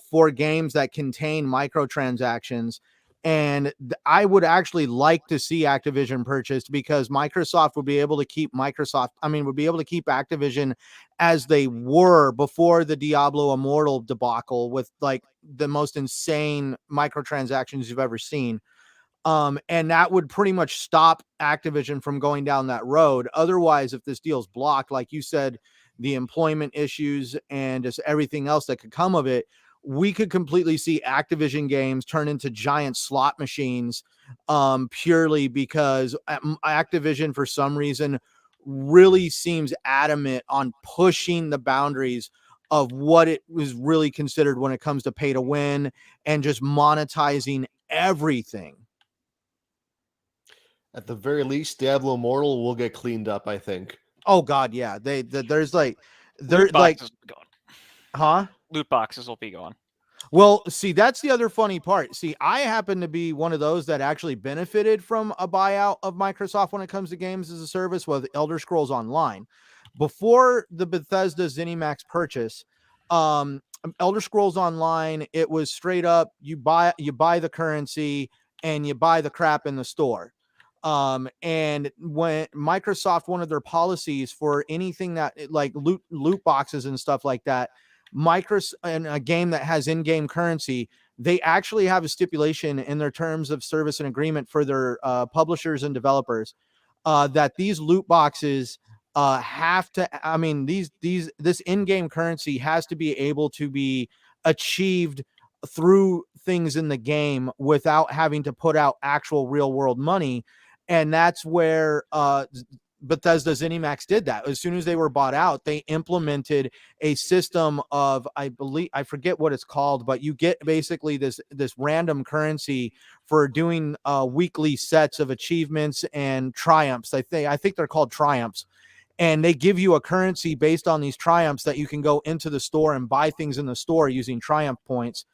for games that contain microtransactions. And I would actually like to see Activision purchased because Microsoft would be able to keep Activision as they were before the Diablo Immortal debacle with like the most insane microtransactions you've ever seen. And that would pretty much stop Activision from going down that road. Otherwise, if this deal's blocked, like you said, the employment issues and just everything else that could come of it, we could completely see Activision games turn into giant slot machines, purely because Activision, for some reason, really seems adamant on pushing the boundaries of what it was really considered when it comes to pay to win and just monetizing everything. At the very least, Diablo Immortal will get cleaned up, I think. Oh God, yeah. There's like Loot boxes will be gone. Huh? Loot boxes will be gone. Well, see, that's the other funny part. See, I happen to be one of those that actually benefited from a buyout of Microsoft when it comes to games as a service with Elder Scrolls Online. Before the Bethesda ZeniMax purchase, Elder Scrolls Online, it was straight up you buy the currency and you buy the crap in the store. And when Microsoft, one of their policies for anything that like loot boxes and stuff like that, Microsoft and a game that has in-game currency, they actually have a stipulation in their terms of service and agreement for their publishers and developers that these loot boxes have to, I mean, this in-game currency has to be able to be achieved through things in the game without having to put out actual real world money. And that's where Bethesda ZeniMax did that. As soon as they were bought out, they implemented a system of, I forget what it's called, but you get basically this random currency for doing weekly sets of achievements and triumphs. I think they're called triumphs. And they give you a currency based on these triumphs that you can go into the store and buy things in the store using triumph points.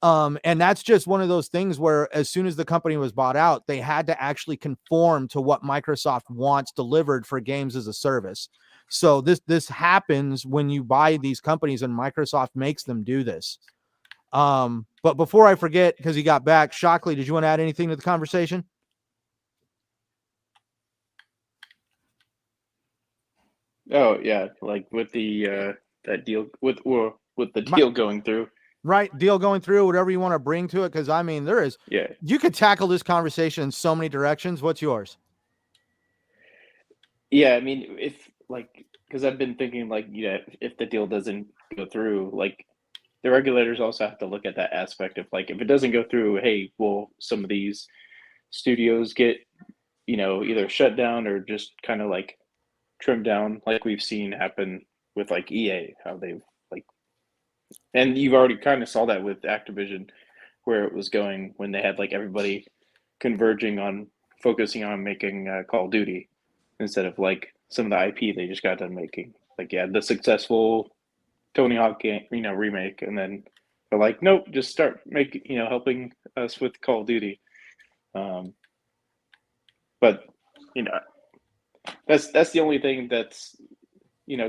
And that's just one of those things where as soon as the company was bought out, they had to actually conform to what Microsoft wants delivered for games as a service. So this happens when you buy these companies and Microsoft makes them do this. But before I forget, because he got back, Shockley, did you want to add anything to the conversation? Oh yeah, like with the that deal with the deal going through. Right, deal going through, whatever you want to bring to it, because I mean, you could tackle this conversation in so many directions. What's yours? Yeah, I mean, because I've been thinking if the deal doesn't go through, like the regulators also have to look at that aspect of like if it doesn't go through, hey, will some of these studios get either shut down or just kind of like trimmed down, like we've seen happen with like EA, how they've and you've already kind of saw that with Activision, where it was going when they had like everybody converging on focusing on making Call of Duty instead of like some of the IP they just got done making. Like, yeah, the successful Tony Hawk game, remake, and then they're like, nope, just start making, helping us with Call of Duty. But that's the only thing that's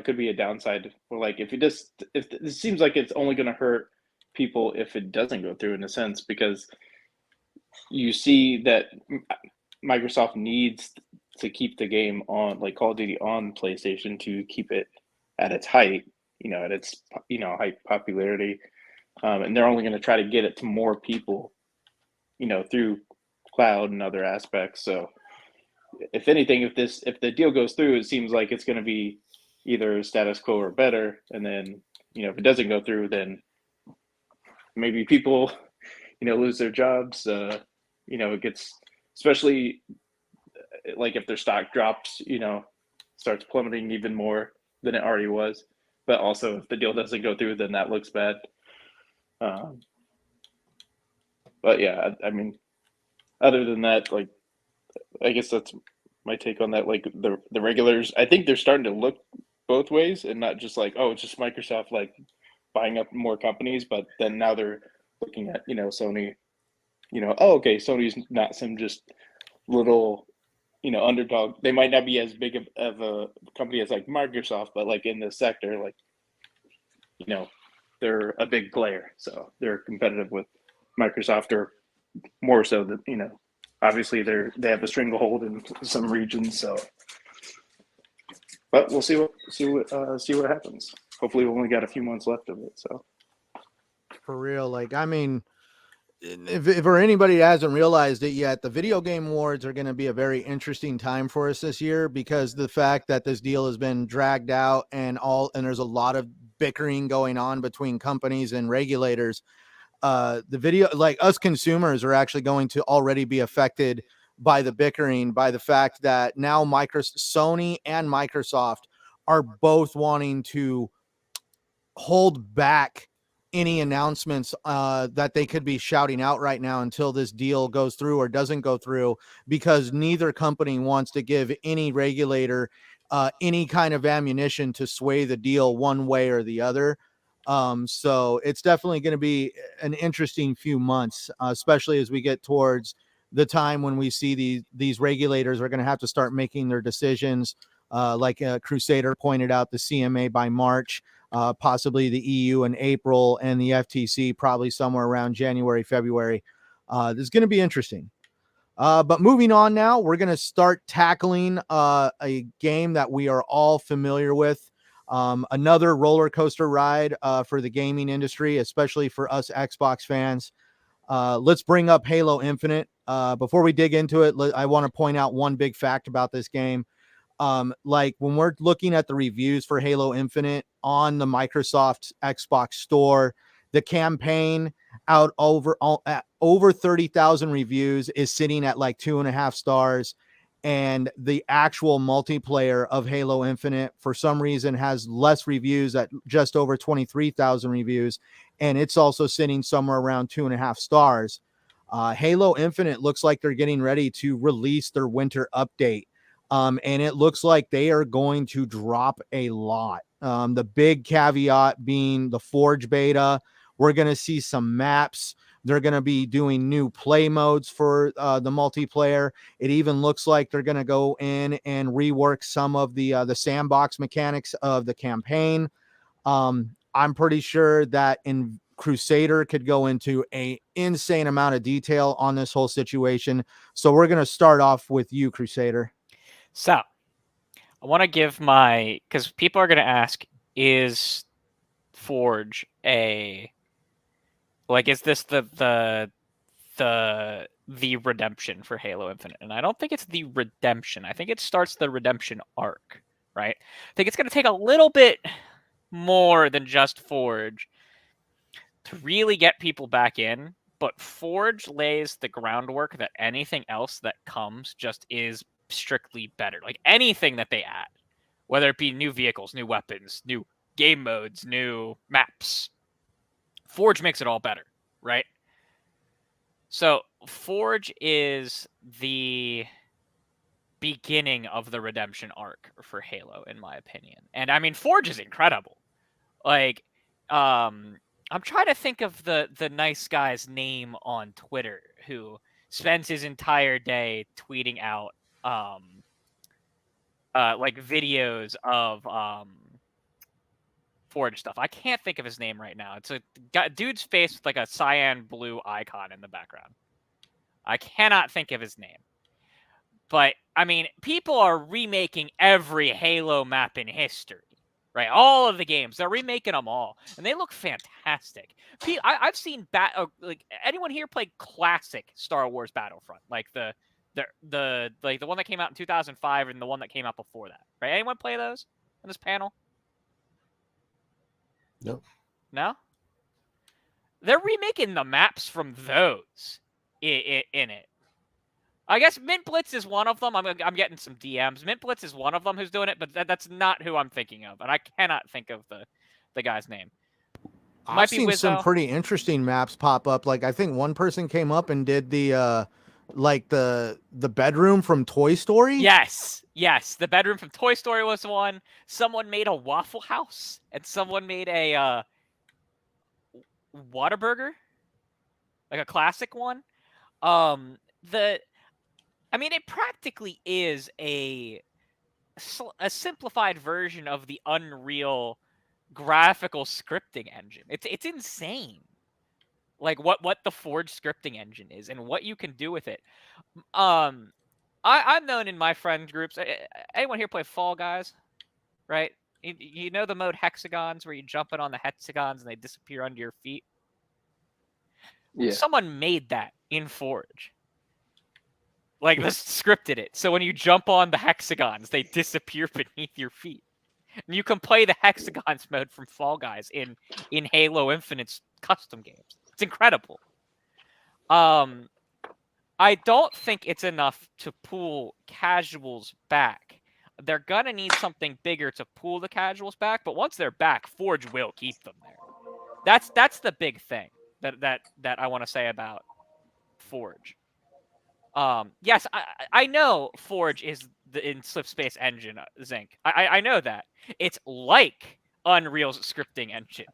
could be a downside. Or like if it seems like it's only going to hurt people if it doesn't go through, in a sense, because you see that Microsoft needs to keep the game on, like Call of Duty, on PlayStation to keep it at its height, at its high popularity, and they're only going to try to get it to more people, through cloud and other aspects. So, if anything, if the deal goes through, it seems like it's going to be either status quo or better. And then, if it doesn't go through, then maybe people, lose their jobs. It gets, especially like if their stock drops, starts plummeting even more than it already was. But also, if the deal doesn't go through, then that looks bad. But yeah, I mean, other than that, like, I guess that's my take on that. Like the regulators, I think they're starting to look both ways and not just like, oh, it's just Microsoft like buying up more companies, but then now they're looking at, Sony, oh, okay, Sony's not some just little, underdog. They might not be as big of a company as like Microsoft, but like in this sector, like, they're a big player. So they're competitive with Microsoft, or more so than, obviously they have a stranglehold in some regions. So, but we'll see what happens. Hopefully, we've only got a few months left of it. So, For real, like, I mean, if for anybody that hasn't realized it yet, the video game awards are going to be a very interesting time for us this year, because the fact that this deal has been dragged out and there's a lot of bickering going on between companies and regulators. The video, like, us consumers are actually going to already be affected by the bickering, by the fact that now Sony and Microsoft are both wanting to hold back any announcements that they could be shouting out right now until this deal goes through or doesn't go through, because neither company wants to give any regulator any kind of ammunition to sway the deal one way or the other. So it's definitely going to be an interesting few months, especially as we get towards the time when we see these regulators are going to have to start making their decisions. Like Crusader pointed out, the CMA by March, possibly the EU in April, and the FTC probably somewhere around January, February. This is going to be interesting. But moving on now, we're going to start tackling a game that we are all familiar with. Another roller coaster ride for the gaming industry, especially for us Xbox fans. Let's bring up Halo Infinite. Before we dig into it, I want to point out one big fact about this game. Like when we're looking at the reviews for Halo Infinite on the Microsoft Xbox store, the campaign at over 30,000 reviews is sitting at like 2.5 stars. And the actual multiplayer of Halo Infinite, for some reason, has less reviews at just over 23,000 reviews. And it's also sitting somewhere around 2.5 stars. Halo Infinite looks like they're getting ready to release their winter update. And it looks like they are going to drop a lot. The big caveat being the Forge beta. We're going to see some maps. They're going to be doing new play modes for the multiplayer. It even looks like they're going to go in and rework some of the sandbox mechanics of the campaign. I'm pretty sure that Crusader could go into an insane amount of detail on this whole situation. So we're going to start off with you, Crusader. So I want to give because people are going to ask, is Forge is this the redemption for Halo Infinite? And I don't think it's the redemption. I think it starts the redemption arc, right? I think it's going to take a little bit more than just Forge to really get people back in, but Forge lays the groundwork that anything else that comes just is strictly better. Like anything that they add, whether it be new vehicles, new weapons, new game modes, new maps, Forge makes it all better, right? So Forge is the beginning of the redemption arc for Halo, in my opinion. And I mean, Forge is incredible. Like, I'm trying to think of the nice guy's name on Twitter who spends his entire day tweeting out like videos of Forge stuff. I can't think of his name right now. It's a dude's face with like a cyan blue icon in the background. I cannot think of his name. But I mean, people are remaking every Halo map in history. Right, all of the games, they're remaking them all, and they look fantastic. I've seen like anyone here play classic Star Wars Battlefront, like the one that came out in 2005 and the one that came out before that. Right? Anyone play those on this panel? No. No? They're remaking the maps from those in it. I guess Mint Blitz is one of them. I'm getting some DMs. Mint Blitz is one of them who's doing it, but that's not who I'm thinking of, and I cannot think of the guy's name. I've seen some pretty interesting maps pop up. Like I think one person came up and did the like the bedroom from Toy Story. Yes, the bedroom from Toy Story was one. Someone made a Waffle House, and someone made a Whataburger, like a classic one. I mean, it practically is a simplified version of the Unreal graphical scripting engine. It's insane, like what the Forge scripting engine is and what you can do with it. I'm known in my friend groups. Anyone here play Fall Guys? Right? You know the mode hexagons where you jump in on the hexagons and they disappear under your feet? Yeah. Someone made that in Forge. Like, this scripted it. So when you jump on the hexagons, they disappear beneath your feet. And you can play the hexagons mode from Fall Guys in Halo Infinite's custom games. It's incredible. I don't think it's enough to pull casuals back. They're gonna need something bigger to pull the casuals back, but once they're back, Forge will keep them there. That's the big thing that I want to say about Forge. Yes, I know Forge is in Slipspace engine, Zinc. I know that. It's like Unreal's scripting engine.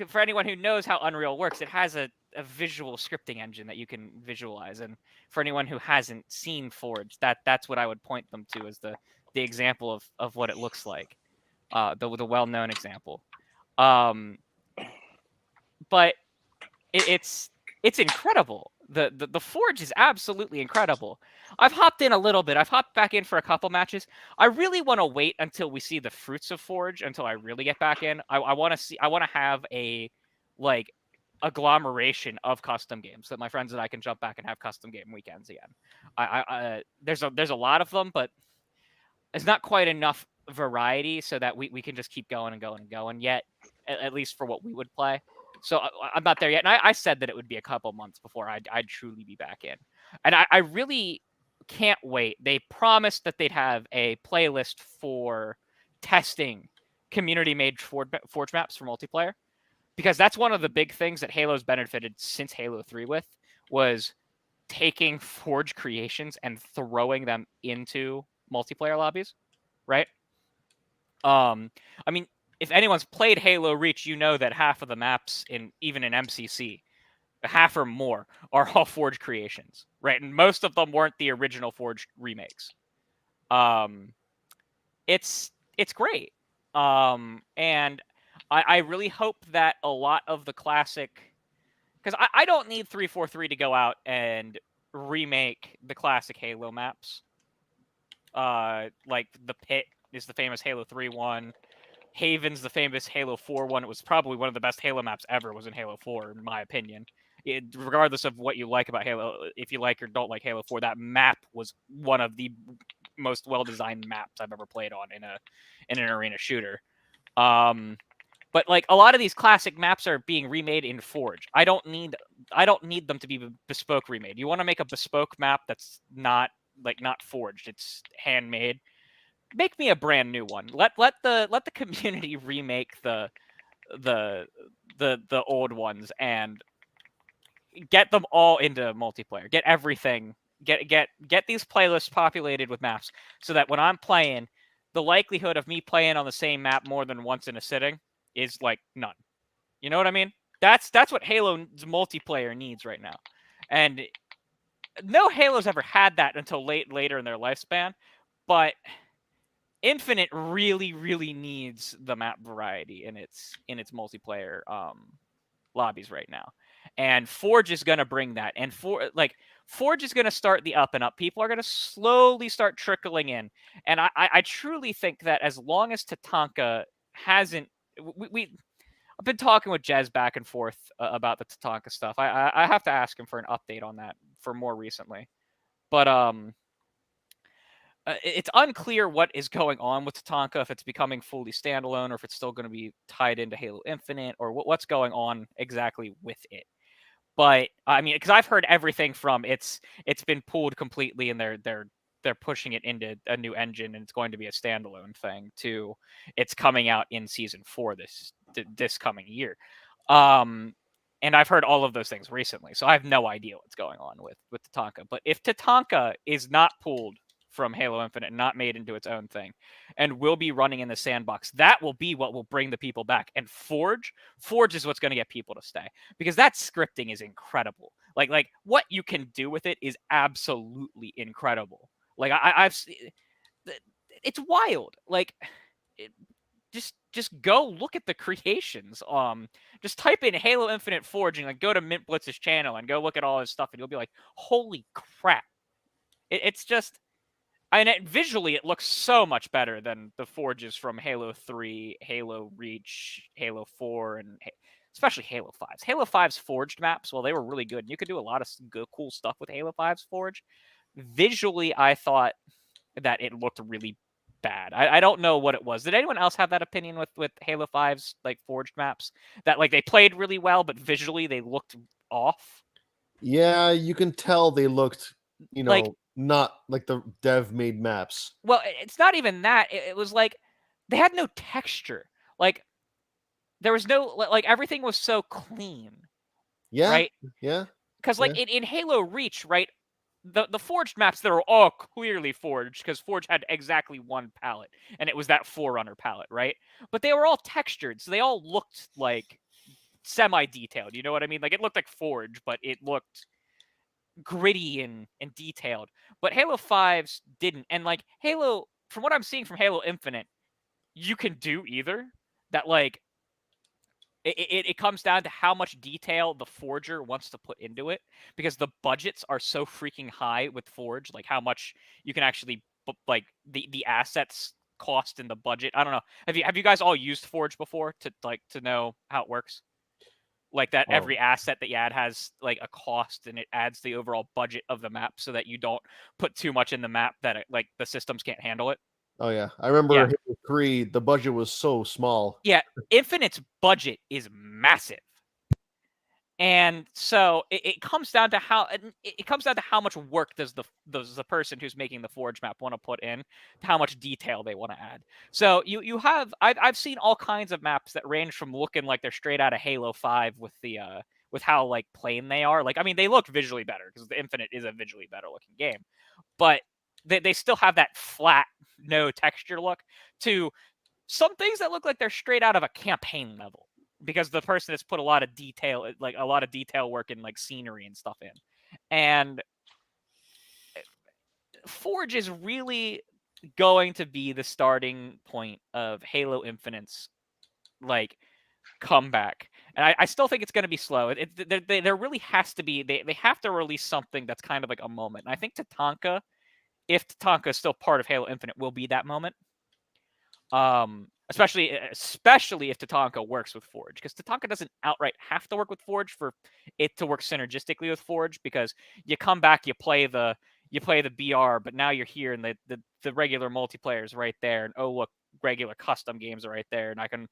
For anyone who knows how Unreal works, it has a visual scripting engine that you can visualize. And for anyone who hasn't seen Forge, that's what I would point them to as the example of what it looks like. The well-known example. But it's incredible. The Forge is absolutely incredible. I've hopped in a little bit. I've hopped back in for a couple matches. I really want to wait until we see the fruits of Forge until I really get back in. I want to have a like agglomeration of custom games that my friends and I can jump back and have custom game weekends again. There's a lot of them, but it's not quite enough variety so that we can just keep going and going and going yet, at least for what we would play. So I'm not there yet. And I said that it would be a couple months before I'd truly be back in. And I really can't wait. They promised that they'd have a playlist for testing community-made Forge maps for multiplayer. Because that's one of the big things that Halo's benefited since Halo 3 with, was taking Forge creations and throwing them into multiplayer lobbies, right? I mean, if anyone's played Halo Reach, you know that half of the maps even in MCC, half or more, are all Forge creations, right? And most of them weren't the original Forge remakes. It's great. And I really hope that a lot of the classic, because I don't need 343 to go out and remake the classic Halo maps. Like the Pit is the famous Halo 3 one. Haven's the famous Halo 4 one. It was probably one of the best Halo maps ever, was in Halo 4, in my opinion. Regardless of what you like about Halo, if you like or don't like Halo 4, that map was one of the most well-designed maps I've ever played on in an arena shooter. But like a lot of these classic maps are being remade in Forge. I don't need them to be bespoke remade. You want to make a bespoke map that's not forged, it's handmade. Make me a brand new one. Let the community remake the old ones and get them all into multiplayer. Get everything. Get these playlists populated with maps so that when I'm playing, the likelihood of me playing on the same map more than once in a sitting is like none. You know what I mean? That's what Halo's multiplayer needs right now. And no Halo's ever had that until later in their lifespan, but Infinite really, really needs the map variety in its multiplayer lobbies right now. And Forge is going to bring that. And Forge is going to start the up and up. People are going to slowly start trickling in. And I truly think that as long as Tatanka hasn't, I've been talking with Jez back and forth about the Tatanka stuff. I have to ask him for an update on that for more recently. But it's unclear what is going on with Tatanka, if it's becoming fully standalone or if it's still going to be tied into Halo Infinite or what's going on exactly with it. But I mean, because I've heard everything from it's been pulled completely and they're pushing it into a new engine and it's going to be a standalone thing to it's coming out in season 4 this coming year. And I've heard all of those things recently, so I have no idea what's going on with Tatanka. But if Tatanka is not pulled from Halo Infinite and not made into its own thing and will be running in the sandbox, that will be what will bring the people back. And Forge is what's going to get people to stay, because that scripting is incredible. Like what you can do with it is absolutely incredible. Like I've it's wild. Like just go look at the creations. Just type in Halo Infinite Forge and like go to Mint Blitz's channel and go look at all his stuff and you'll be like, holy crap. It's just, visually, it looks so much better than the forges from Halo 3, Halo Reach, Halo 4, and especially Halo 5's. Halo 5's forged maps, well, they were really good. And you could do a lot of good, cool stuff with Halo 5's forge. Visually, I thought that it looked really bad. I don't know what it was. Did anyone else have that opinion with Halo 5's like forged maps? That like they played really well, but visually they looked off? Yeah, you can tell they looked, like, not like the dev made maps. Well, it's not even that. It was like they had no texture. Like there was no like everything was so clean. Yeah. Right? Yeah. Because like in Halo Reach, right? The forged maps that are all clearly forged because Forge had exactly one palette, and it was that Forerunner palette, right? But they were all textured, so they all looked like semi-detailed. You know what I mean? Like it looked like Forge, but it looked gritty and detailed. But Halo 5's didn't. And like Halo, from what I'm seeing from Halo Infinite, you can do either. That like it comes down to how much detail the forger wants to put into it, because the budgets are so freaking high with Forge, like how much you can actually like the assets cost in the budget. I don't know. Have you guys all used Forge before to know how it works? Like that every asset that you add has like a cost, and it adds the overall budget of the map so that you don't put too much in the map that like the systems can't handle it. Oh yeah, I remember Halo 3. The budget was so small. Yeah, Infinite's budget is massive, and so it comes down to how much work does the person who's making the Forge map want to put in, how much detail they want to add. So you have I've seen all kinds of maps that range from looking like they're straight out of Halo 5 with the with how like plain they are. Like I mean, they look visually better because the Infinite is a visually better looking game, but they still have that flat, no texture look, to some things that look like they're straight out of a campaign level, because the person has put a lot of detail work in like scenery and stuff in. And Forge is really going to be the starting point of Halo Infinite's like comeback. And I still think it's going to be slow. There really has to be, they have to release something that's kind of like a moment. And I think Tatanka, if Tatanka is still part of Halo Infinite, will be that moment. Especially if Tatanka works with Forge, because Tatanka doesn't outright have to work with Forge for it to work synergistically with Forge, because you come back, you play the BR, but now you're here and the regular multiplayer is right there, and oh look, regular custom games are right there, and I can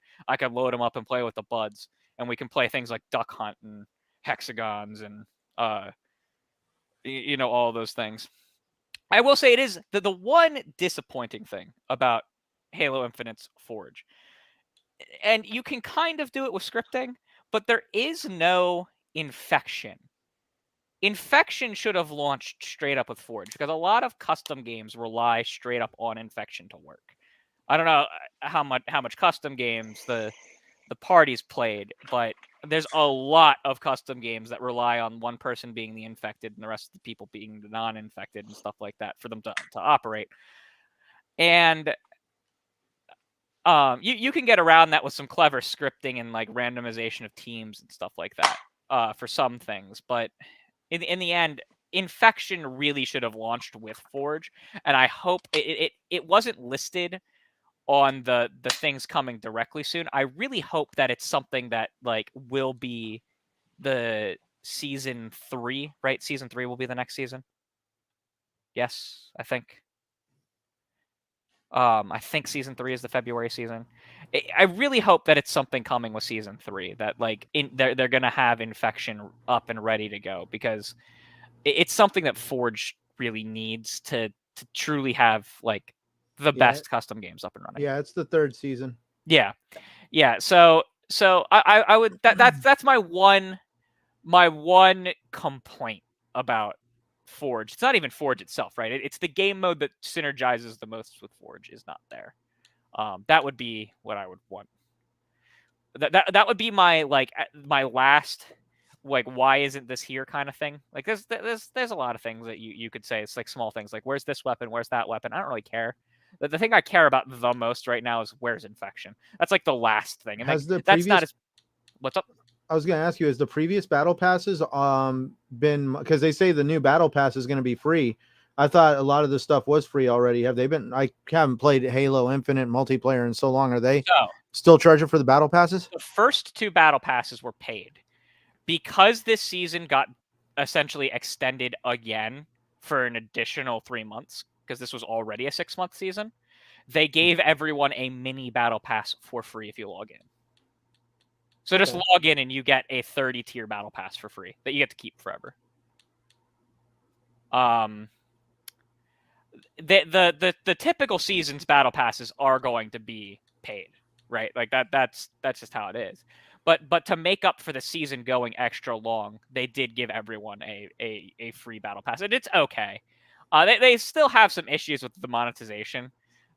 load them up and play with the buds, and we can play things like Duck Hunt and Hexagons and all those things. I will say it is the one disappointing thing about Halo Infinite's Forge, and you can kind of do it with scripting, but there is no infection Infection should have launched straight up with Forge, because a lot of custom games rely straight up on Infection to work. I don't know how much custom games the parties played, but there's a lot of custom games that rely on one person being the infected and the rest of the people being the non-infected and stuff like that for them to operate. And you can get around that with some clever scripting and like randomization of teams and stuff like that for some things, but in the end, Infection really should have launched with Forge, and I hope it wasn't listed on the things coming directly soon. I really hope that it's something that like will be the season 3, right? Season 3 will be the next season. Yes, I think. I think season 3 is the February season. I really hope that it's something coming with season 3, that like they're gonna have Infection up and ready to go, because it's something that Forge really needs to truly have like the best custom games up and running. Yeah, it's the 3rd season. Yeah. So I would that's my one complaint about Forge. It's not even Forge itself, right? It's the game mode that synergizes the most with Forge is not there. That would be what I would want. That would be my last like why isn't this here kind of thing. Like there's a lot of things that you could say. It's like small things like where's this weapon, where's that weapon. I don't really care. The thing I care about the most right now is where's Infection. That's like the last thing. And Has like, the that's previous... not as what's up? I was going to ask you, has the previous battle passes been, because they say the new battle pass is going to be free. I thought a lot of this stuff was free already. Have they been? I haven't played Halo Infinite multiplayer in so long. Are they still charging for the battle passes? The first 2 battle passes were paid. Because this season got essentially extended again for an additional 3 months, because this was already a 6-month season, they gave everyone a mini battle pass for free if you log in. So just log in and you get a 30-tier battle pass for free that you get to keep forever. The typical season's battle passes are going to be paid, right? Like that's just how it is. But to make up for the season going extra long, they did give everyone a free battle pass, and it's okay. They still have some issues with the monetization.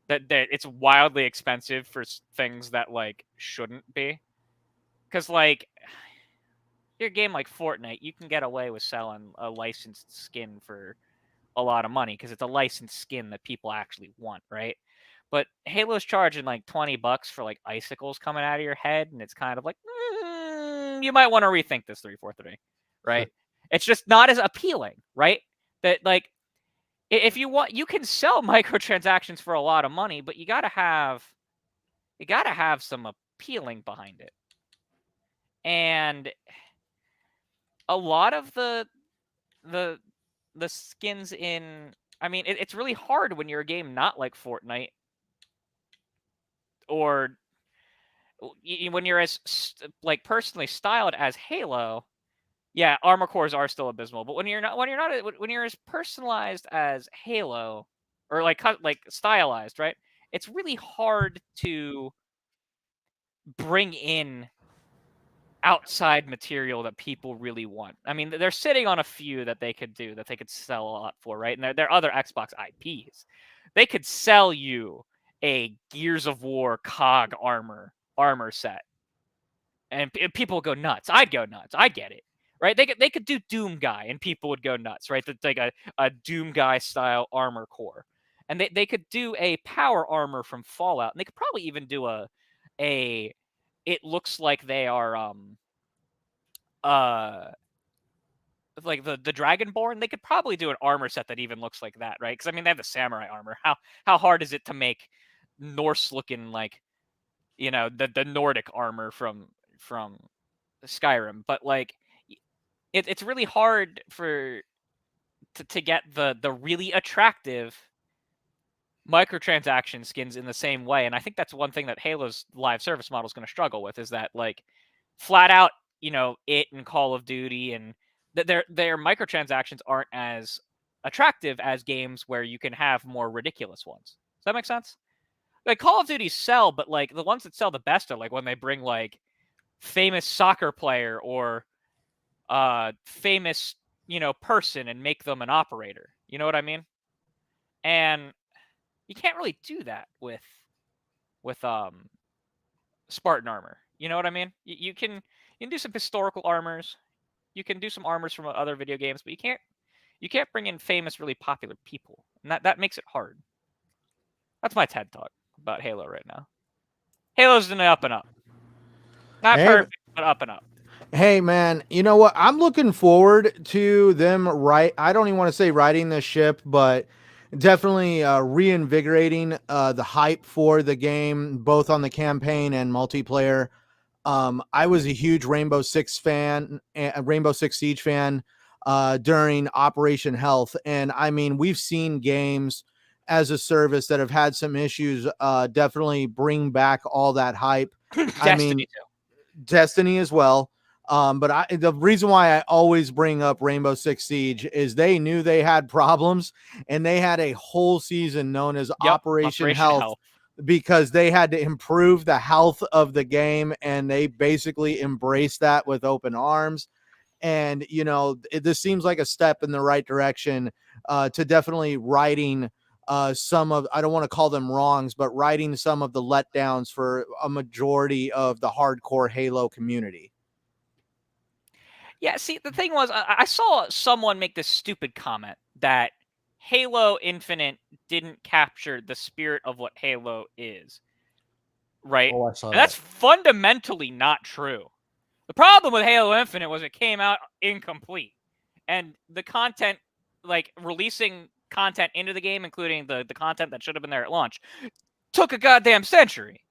That it's wildly expensive for things that like shouldn't be. Because like your game like Fortnite, you can get away with selling a licensed skin for a lot of money because it's a licensed skin that people actually want, right? But Halo's charging like $20 for like icicles coming out of your head, and it's kind of like you might want to rethink this 343, right? It's just not as appealing, right? That like if you want, you can sell microtransactions for a lot of money, but you gotta have some appealing behind it. And a lot of the skins in, I mean, it's really hard when you're a game not like Fortnite, or when you're as like personally styled as Halo. Yeah, armor cores are still abysmal, but when you're as personalized as Halo, or like stylized, right? It's really hard to bring in outside material that people really want. I mean, they're sitting on a few that they could do, that they could sell a lot for, right? And they're other Xbox IPs. They could sell you a Gears of War COG armor set, and people would go nuts. I'd go nuts. I get it, right? They could do Doom Guy, and people would go nuts, right? That's like a Doom Guy style armor core, and they could do a power armor from Fallout, and they could probably even do a it looks like they are like the Dragonborn. They could probably do an armor set that even looks like that, right? Because I mean, they have the samurai armor. How hard is it to make Norse looking, like, you know, the Nordic armor from Skyrim? But like it's really hard to get the really attractive microtransaction skins in the same way. And I think that's one thing that Halo's live service model is going to struggle with, is that like flat out, you know, it and Call of Duty and their microtransactions aren't as attractive as games where you can have more ridiculous ones. Does that make sense? Like Call of Duty sell, but like the ones that sell the best are like when they bring like famous soccer player or famous, person and make them an operator. You know what I mean? And you can't really do that with Spartan armor. You know what I mean? You can do some historical armors. You can do some armors from other video games, but you can't bring in famous, really popular people, and that makes it hard. That's my TED talk about Halo right now. Halo's in the up and up. Not perfect, but up and up. Hey man, you know what? I'm looking forward to them I don't even want to say riding the ship, but definitely reinvigorating the hype for the game, both on the campaign and multiplayer. I was a huge Rainbow Six Siege fan during Operation Health, and I mean, we've seen games as a service that have had some issues. Definitely bring back all that hype. I mean, too. Destiny as well. But the reason why I always bring up Rainbow Six Siege is they knew they had problems, and they had a whole season known as Operation Health because they had to improve the health of the game, and they basically embraced that with open arms. And, this seems like a step in the right direction to definitely righting some of, I don't want to call them wrongs, but righting some of the letdowns for a majority of the hardcore Halo community. Yeah, see, the thing was, I saw someone make this stupid comment that Halo Infinite didn't capture the spirit of what Halo is, right? Oh, I saw and that's fundamentally not true. The problem with Halo Infinite was it came out incomplete. And the content, like releasing content into the game, including the content that should have been there at launch, took a goddamn century,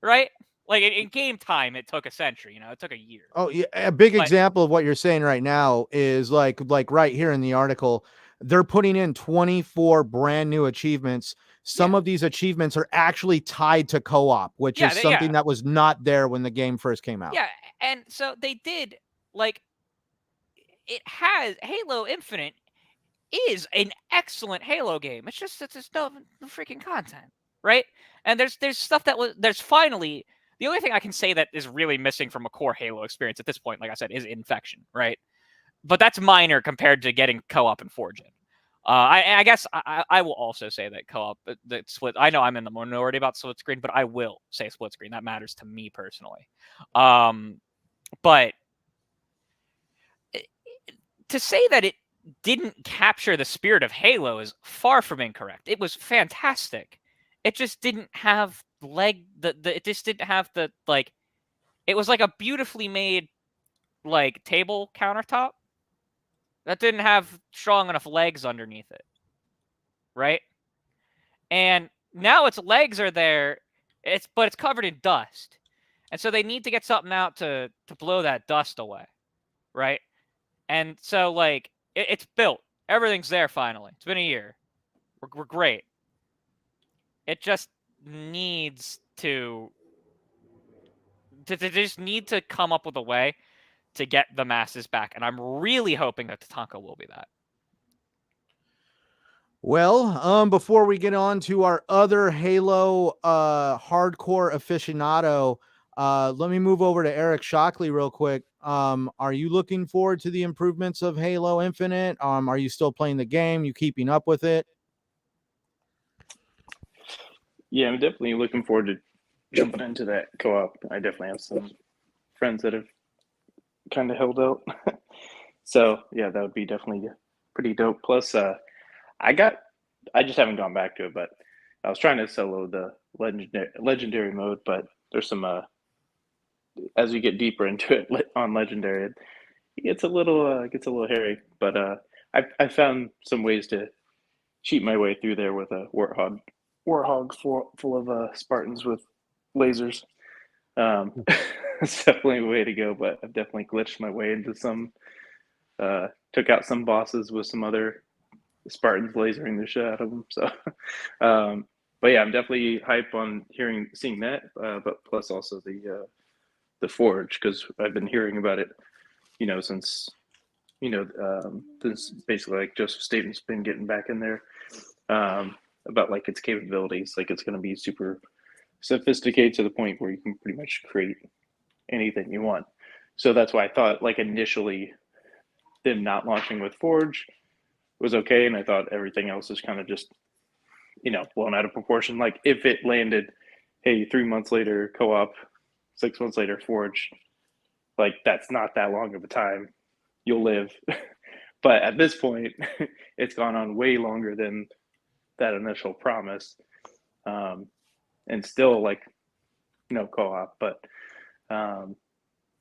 right? Like in game time, it took a century. It took a year. Oh yeah, a big example of what you're saying right now is like right here in the article, they're putting in 24 brand new achievements. Some of these achievements are actually tied to co-op, which is something that was not there when the game first came out. Yeah, and so they did it has Halo Infinite is an excellent Halo game. It's just that there's no freaking content, right? And there's stuff there's finally. The only thing I can say that is really missing from a core Halo experience at this point, like I said, is Infection, right? But that's minor compared to getting co-op and Forging. I guess I will also say that co-op, the split. I know I'm in the minority about split screen, but I will say split screen. That matters to me personally. But to say that it didn't capture the spirit of Halo is far from incorrect. It was fantastic. It just didn't have it just didn't have the it was like a beautifully made table countertop that didn't have strong enough legs underneath it, right? And now its legs are there, but it's covered in dust, and so they need to get something out to blow that dust away, right? And so it's built, everything's there finally. It's been a year, we're great. It just needs to just need to come up with a way to get the masses back, and I'm really hoping that Tatanka will be that. Well, before we get on to our other Halo hardcore aficionado, let me move over to Eric Shockley real quick. Are you looking forward to the improvements of Halo Infinite? Are you still playing the game? You keeping up with it? Yeah, I'm definitely looking forward to jumping into that co-op. I definitely have some friends that have kind of held out. So yeah, that would be definitely pretty dope. Plus, I just haven't gone back to it, but I was trying to solo the legendary mode, but there's some as we get deeper into it on legendary, it gets a little hairy. But I found some ways to cheat my way through there with a warthog full of Spartans with lasers. It's definitely a way to go, but I've definitely glitched my way into some. Took out some bosses with some other Spartans lasering the shit out of them. So, but yeah, I'm definitely hype on seeing that. But plus also the Forge, because I've been hearing about it, since basically Joseph Staten's been getting back in there. About its capabilities, it's going to be super sophisticated to the point where you can pretty much create anything you want. So that's why I thought initially them not launching with Forge was okay, and I thought everything else is kind of just, blown out of proportion. Like if it landed, hey, 3 months later co-op, 6 months later Forge, like that's not that long of a time. You'll live. But at this point, it's gone on way longer than that initial promise, and still like no co-op. But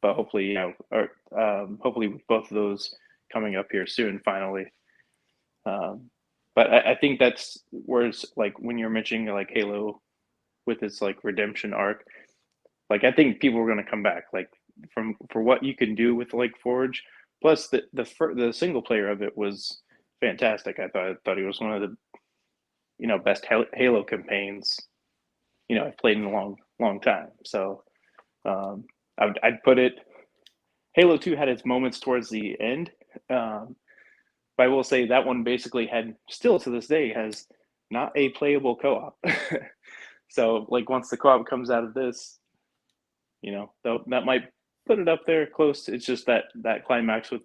hopefully, hopefully with both of those coming up here soon, finally. But I think that's where it's like when you're mentioning like Halo with its like redemption arc, like I think people are going to come back like for what you can do with like Forge. Plus the single player of it was fantastic. I thought it was one of the best Halo campaigns I've played in a long time. So I'd put it. Halo 2 had its moments towards the end. But I will say that one basically still to this day has not a playable co-op. So like once the co-op comes out of this, that might put it up there close. It's just that climax with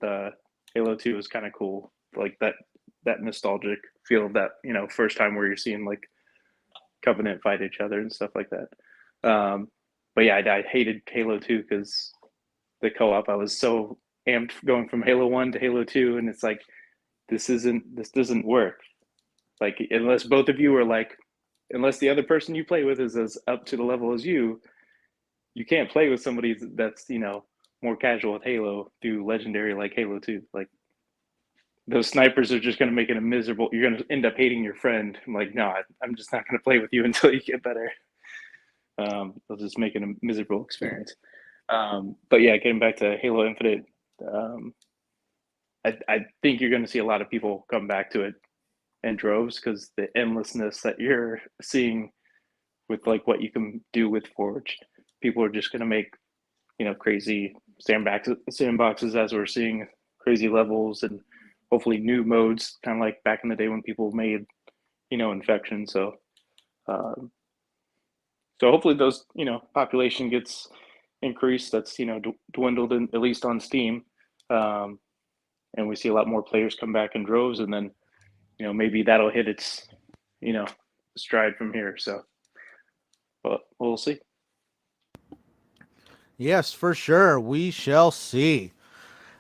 Halo 2 is kind of cool. Like that nostalgic feel of that, first time where you're seeing like Covenant fight each other and stuff like that. But yeah, I hated Halo 2 because the co-op, I was so amped going from Halo 1 to Halo 2, and it's like, this doesn't work. Like, unless both of you are like, unless the other person you play with is as up to the level as you can't play with somebody that's, more casual with Halo through Legendary like Halo 2. Like, those snipers are just going to make it a miserable, you're going to end up hating your friend. I'm like, no, I'm just not going to play with you until you get better. They'll just make it a miserable experience. But yeah, getting back to Halo Infinite, I think you're going to see a lot of people come back to it in droves because the endlessness that you're seeing with like what you can do with Forge, people are just going to make, crazy sandboxes as we're seeing, crazy levels and hopefully new modes, kind of like back in the day when people made, Infection. So hopefully those, population gets increased. That's, dwindled at least on Steam. And we see a lot more players come back in droves, and then, maybe that'll hit its, stride from here. So, but we'll see. Yes, for sure. We shall see.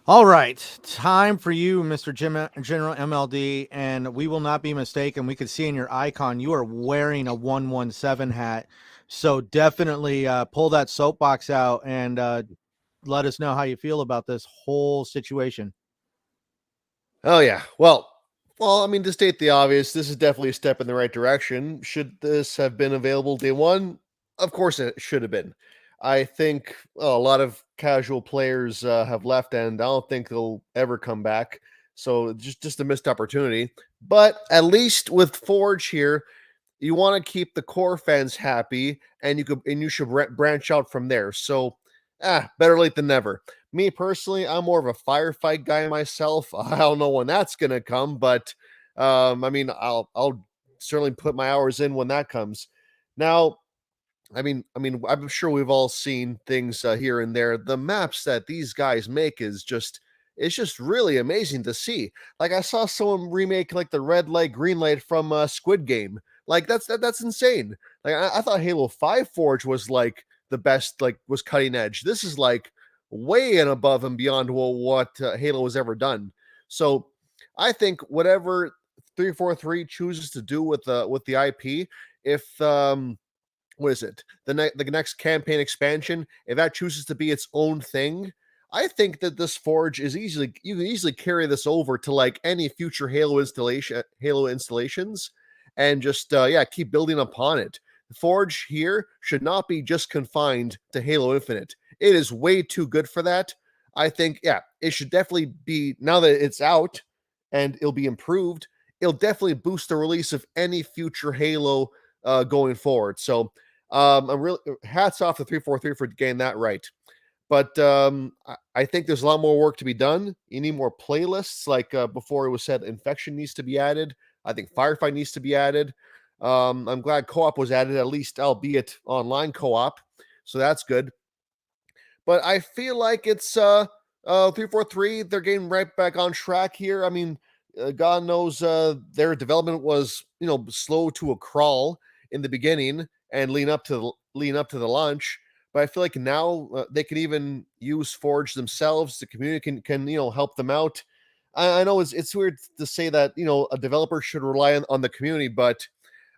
All right. Time for you, Mr. General MLD, and we will not be mistaken. We could see in your icon, you are wearing a 117 hat. So definitely pull that soapbox out and let us know how you feel about this whole situation. Oh, yeah. Well, I mean, to state the obvious, this is definitely a step in the right direction. Should this have been available day one? Of course it should have been. I think a lot of casual players have left, and I don't think they'll ever come back. So just a missed opportunity. But at least with Forge here, you want to keep the core fans happy, and you should branch out from there. So, better late than never. Me personally, I'm more of a firefight guy myself. I don't know when that's gonna come, but I mean, I'll certainly put my hours in when that comes. Now, I mean, I'm sure we've all seen things here and there. The maps that these guys make it's just really amazing to see. Like I saw someone remake like the red light, green light from Squid Game. Like that's insane. Like I thought Halo 5 Forge was like the best, like was cutting edge. This is like way and above and beyond what Halo has ever done. So I think whatever 343 chooses to do with the IP, if what is it? The next campaign expansion, if that chooses to be its own thing, I think that this Forge is you can easily carry this over to like any future Halo installations and just keep building upon it. Forge here should not be just confined to Halo Infinite. It is way too good for that. I think, it should definitely be, now that it's out and it'll be improved, it'll definitely boost the release of any future Halo going forward. So I'm really hats off to 343 for getting that right. But I think there's a lot more work to be done. You need more playlists. Like before it was said, Infection needs to be added. I think Firefight needs to be added. I'm glad co-op was added, at least albeit online co-op. So that's good. But I feel like it's 343, they're getting right back on track here. I mean, God knows their development was, slow to a crawl in the beginning and lean up to the launch. But I feel like now they can even use Forge themselves. The community can help them out. I know it's weird to say that a developer should rely on the community, but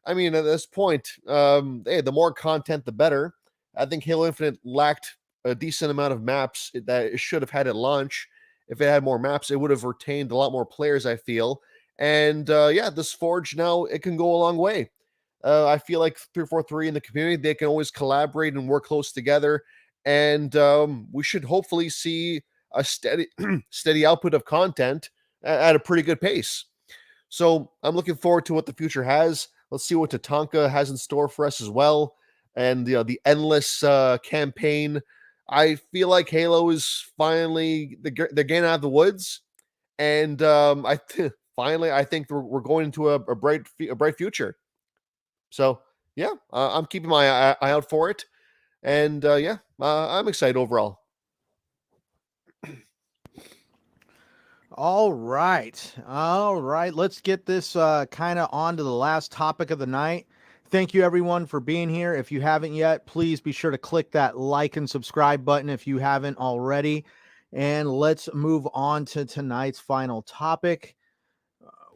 I mean at this point, hey, the more content, the better. I think Halo Infinite lacked a decent amount of maps that it should have had at launch. If it had more maps, it would have retained a lot more players, I feel. And this Forge now, it can go a long way. I feel like 343 in the community, they can always collaborate and work close together. And we should hopefully see a steady output of content at a pretty good pace. So I'm looking forward to what the future has. Let's see what Tatanka has in store for us as well. And the endless campaign. I feel like Halo is finally they're getting out of the woods, and finally I think we're going into a bright future. So yeah, I'm keeping my eye out for it, and I'm excited overall. All right. Let's get this kind of on to the last topic of the night. Thank you, everyone, for being here. If you haven't yet, please be sure to click that like and subscribe button if you haven't already. And let's move on to tonight's final topic.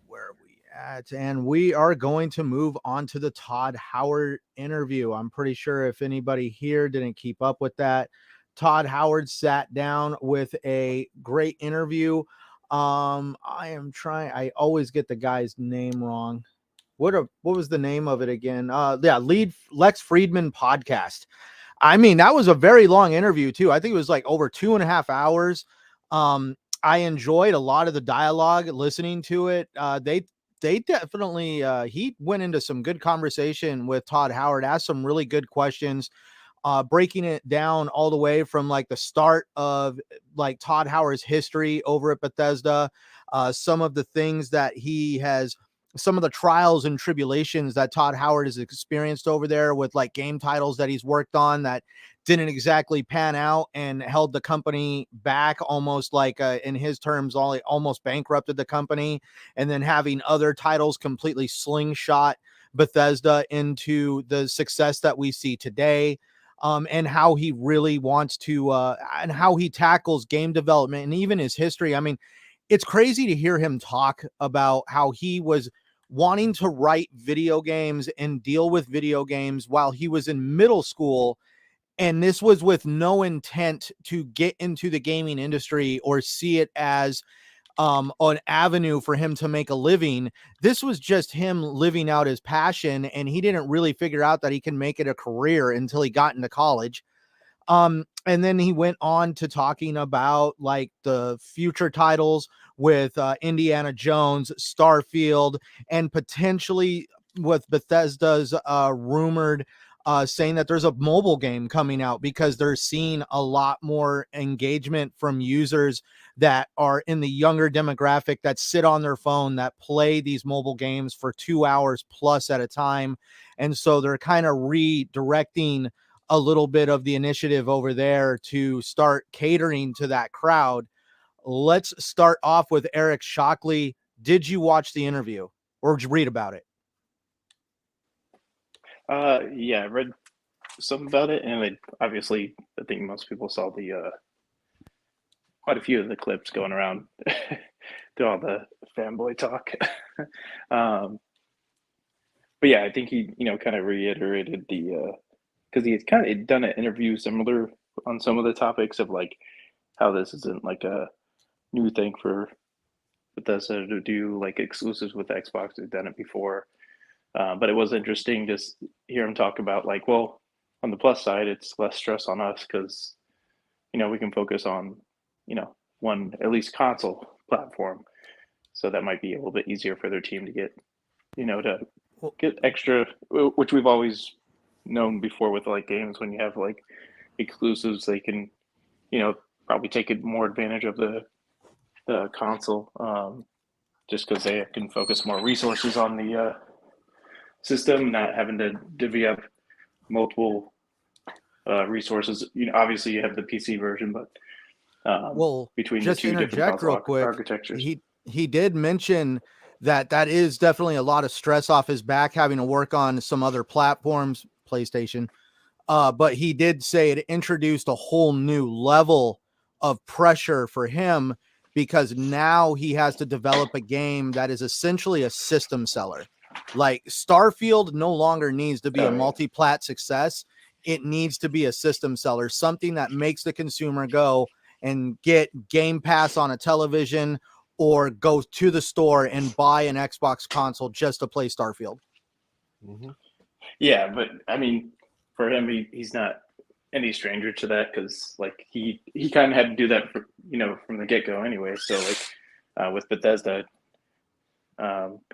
Where are we at? And we are going to move on to the Todd Howard interview. I'm pretty sure if anybody here didn't keep up with that, Todd Howard sat down with a great interview. I always get the guy's name wrong. What was the name of it again? Lex Friedman podcast. I mean, that was a very long interview too. I think it was like over 2.5 hours. I enjoyed a lot of the dialogue listening to it. They definitely he went into some good conversation with Todd Howard, asked some really good questions, breaking it down all the way from like the start of like Todd Howard's history over at Bethesda, some of the things that he has, some of the trials and tribulations that Todd Howard has experienced over there with like game titles that he's worked on that didn't exactly pan out and held the company back, almost like in his terms, almost bankrupted the company, and then having other titles completely slingshot Bethesda into the success that we see today. And how he really wants to, and how he tackles game development and even his history. I mean, it's crazy to hear him talk about how he was wanting to write video games and deal with video games while he was in middle school. And this was with no intent to get into the gaming industry or see it as an avenue for him to make a living. This was just him living out his passion, and he didn't really figure out that he can make it a career until he got into college. And then he went on to talking about like the future titles with Indiana Jones, Starfield, and potentially with Bethesda's rumored saying that there's a mobile game coming out because they're seeing a lot more engagement from users that are in the younger demographic that sit on their phone, that play these mobile games for 2 hours plus at a time. And so they're kind of redirecting a little bit of the initiative over there to start catering to that crowd. Let's start off with Eric Shockley. Did you watch the interview or did you read about it? Yeah, I read something about it, and I think most people saw the quite a few of the clips going around through all the fanboy talk. But yeah, I think he kind of reiterated the because he had kind of done an interview similar on some of the topics of like how this isn't like a new thing for Bethesda to do like exclusives with Xbox. They've done it before. But it was interesting to hear him talk about like, well, on the plus side, it's less stress on us because, we can focus on, one at least console platform. So that might be a little bit easier for their team to get, to get extra, which we've always known before with like games when you have like exclusives, they can, probably take more advantage of the console just because they can focus more resources on the system, not having to divvy up multiple resources. Obviously you have the PC version, but Well, between the just to two different interject real console quick, architectures. he did mention that is definitely a lot of stress off his back having to work on some other platforms, PlayStation. But he did say it introduced a whole new level of pressure for him because now he has to develop a game that is essentially a system seller. Like Starfield no longer needs to be a multi-plat success. It needs to be a system seller, something that makes the consumer go and get Game Pass on a television or go to the store and buy an Xbox console just to play Starfield. Mm-hmm. Yeah, but I mean, for him, he's not any stranger to that because like he kind of had to do that for, from the get go anyway. So like with Bethesda,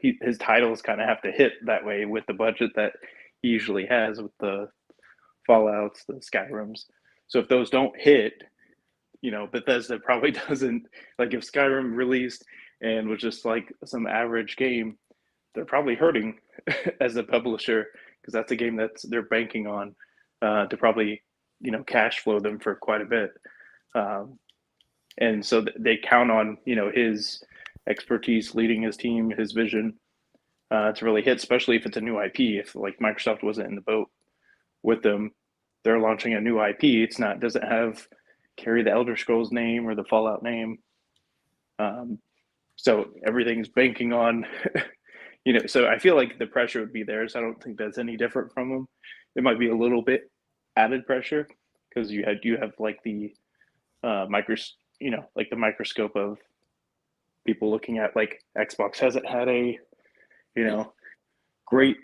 his titles kind of have to hit that way with the budget that he usually has with the Fallouts, the Skyrims. So if those don't hit, Bethesda probably doesn't, like if Skyrim released and was just like some average game, they're probably hurting as a publisher because that's a game that's they're banking on to probably, cash flow them for quite a bit. And so they count on, his expertise leading his team, his vision to really hit, especially if it's a new IP. If like Microsoft wasn't in the boat with them, they're launching a new IP. Doesn't carry the Elder Scrolls name or the Fallout name. So everything's banking on, so I feel like the pressure would be there. So I don't think that's any different from them. It might be a little bit added pressure because you have like the like the microscope of people looking at like Xbox hasn't had a, great,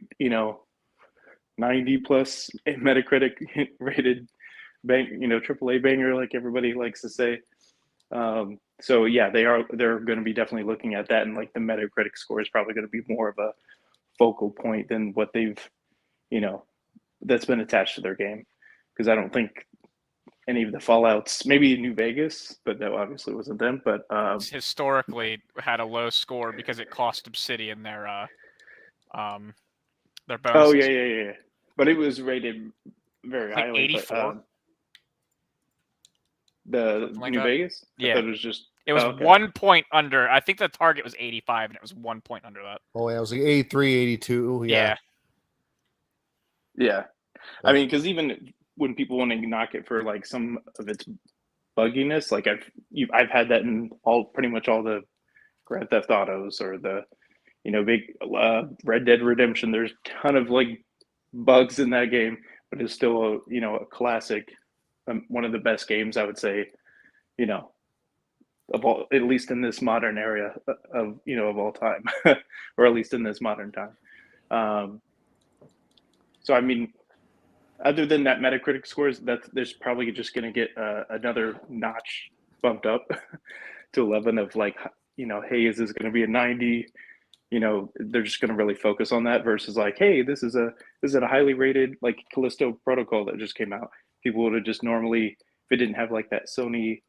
90 plus Metacritic rated bang, AAA banger, like everybody likes to say. So yeah, they're going to be definitely looking at that, and like the Metacritic score is probably going to be more of a focal point than what they've, that's been attached to their game. Because I don't think any of the Fallouts, maybe New Vegas, but that obviously wasn't them. But It's historically had a low score because it cost Obsidian their bonuses. Oh yeah. But it was rated very like highly. 84. But, the like New that? Vegas? Yeah. It was just. It was 1 point under. I think the target was 85, and it was 1 point under that. Oh, yeah, it was like 83, 82. Yeah. Yeah. I mean, because even when people want to knock it for like some of its bugginess, like I've had that in pretty much all the Grand Theft Autos or the big Red Dead Redemption. There's a ton of like bugs in that game, but it's still a classic, one of the best games I would say, of all, at least in this modern area of of all time, or at least in this modern time. So I mean, other than that Metacritic scores, there's probably just going to get another notch bumped up to 11 of like, hey, is this going to be a 90? They're just going to really focus on that versus like, hey, this is a highly rated like Callisto Protocol that just came out. People would have just normally, if it didn't have like that Sony,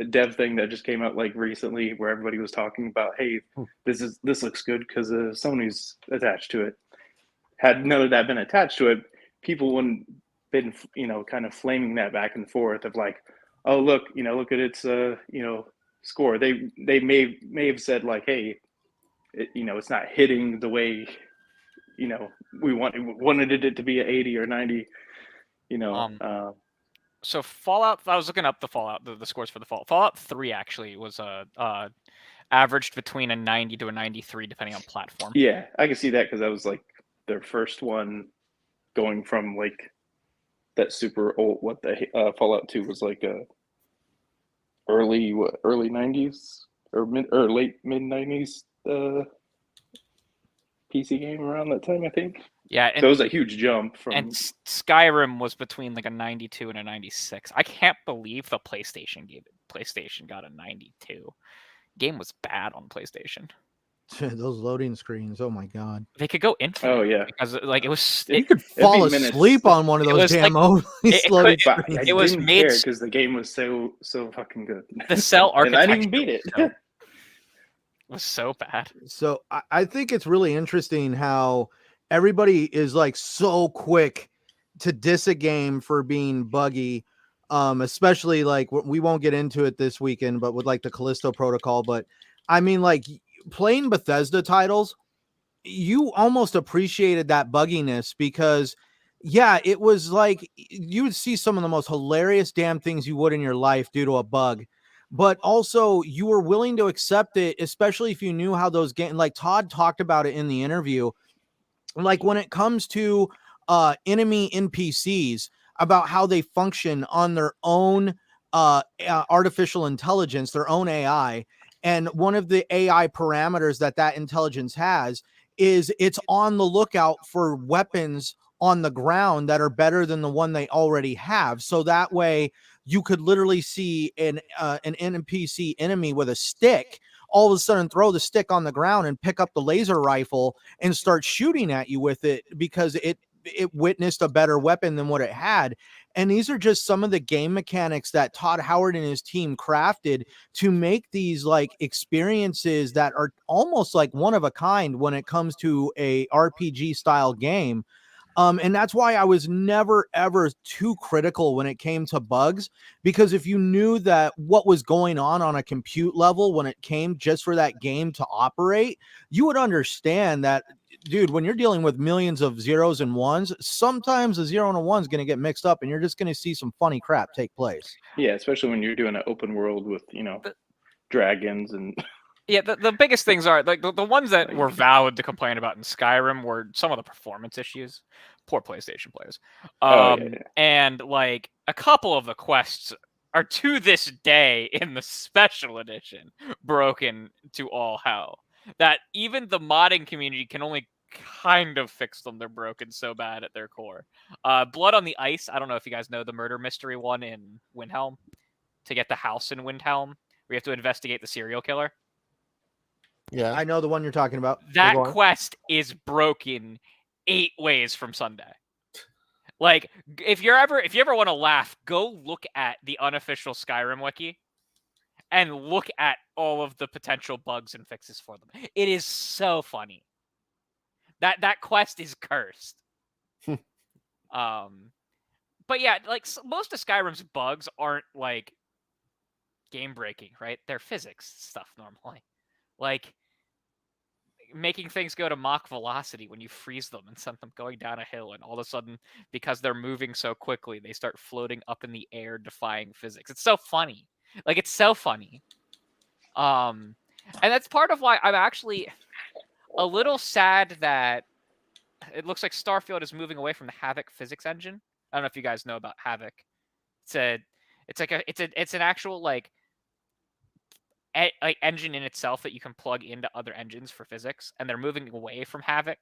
dev thing that just came out like recently where everybody was talking about, hey, this looks good because Sony's attached to it. Had none of that been attached to it, people wouldn't been kind of flaming that back and forth of like, oh look at its score. They may have said like, hey, it's not hitting the way we wanted it to be at 80 or 90. So Fallout, I was looking up the Fallout, the scores for the Fallout 3 actually was averaged between a 90 to a 93 depending on platform. Yeah, I can see that because that was like their first one, going from like that super old Fallout 2 was like a early 90s or late mid 90s PC game around that time, I think. Yeah, so it was a huge jump from. And Skyrim was between like a 92 and a 96. I can't believe the PlayStation got a 92. Game was bad on PlayStation. Those loading screens, oh my god! They could go infinite. Oh yeah, because like it was. You could fall asleep on one of those damn loading screens. It was made because the game was so fucking good. The cell architecture. And I didn't beat it. Was so bad. So I think it's really interesting how everybody is like so quick to diss a game for being buggy. especially like we won't get into it this weekend, but with like the Callisto Protocol. But I mean, like playing Bethesda titles, you almost appreciated that bugginess because yeah, it was like you would see some of the most hilarious damn things you would in your life due to a bug, but also you were willing to accept it, especially if you knew how those games, like Todd talked about it in the interview, like when it comes to enemy NPCs, about how they function on their own artificial intelligence, their own AI. And one of the AI parameters that intelligence has is it's on the lookout for weapons on the ground that are better than the one they already have. So that way you could literally see an NPC enemy with a stick all of a sudden throw the stick on the ground and pick up the laser rifle and start shooting at you with it because it witnessed a better weapon than what it had. And these are just some of the game mechanics that Todd Howard and his team crafted to make these like experiences that are almost like one of a kind when it comes to a RPG style game. And that's why I was never, ever too critical when it came to bugs, because if you knew that what was going on a compute level when it came just for that game to operate, you would understand that, dude, when you're dealing with millions of zeros and ones, sometimes a 0 and a 1 is going to get mixed up and you're just going to see some funny crap take place. Yeah, especially when you're doing an open world with, dragons and... Yeah, the biggest things are like the ones that were valid to complain about in Skyrim were some of the performance issues. Poor PlayStation players. And like a couple of the quests are to this day in the special edition broken to all hell. That even the modding community can only kind of fix them. They're broken so bad at their core. Blood on the Ice. I don't know if you guys know the murder mystery one in Windhelm. To get the house in Windhelm, we have to investigate the serial killer. Yeah, I know the one you're talking about. That quest is broken 8 ways from Sunday. Like, if you ever want to laugh, go look at the unofficial Skyrim wiki and look at all of the potential bugs and fixes for them. It is so funny. That quest is cursed. But yeah, like most of Skyrim's bugs aren't like game breaking, right? They're physics stuff normally. Like making things go to Mach velocity when you freeze them and send them going down a hill, and all of a sudden, because they're moving so quickly, they start floating up in the air, defying physics. It's so funny. Like, it's so funny. And that's part of why I'm actually a little sad that it looks like Starfield is moving away from the Havok physics engine. I don't know if you guys know about Havok. It's an actual like engine in itself that you can plug into other engines for physics, and they're moving away from Havok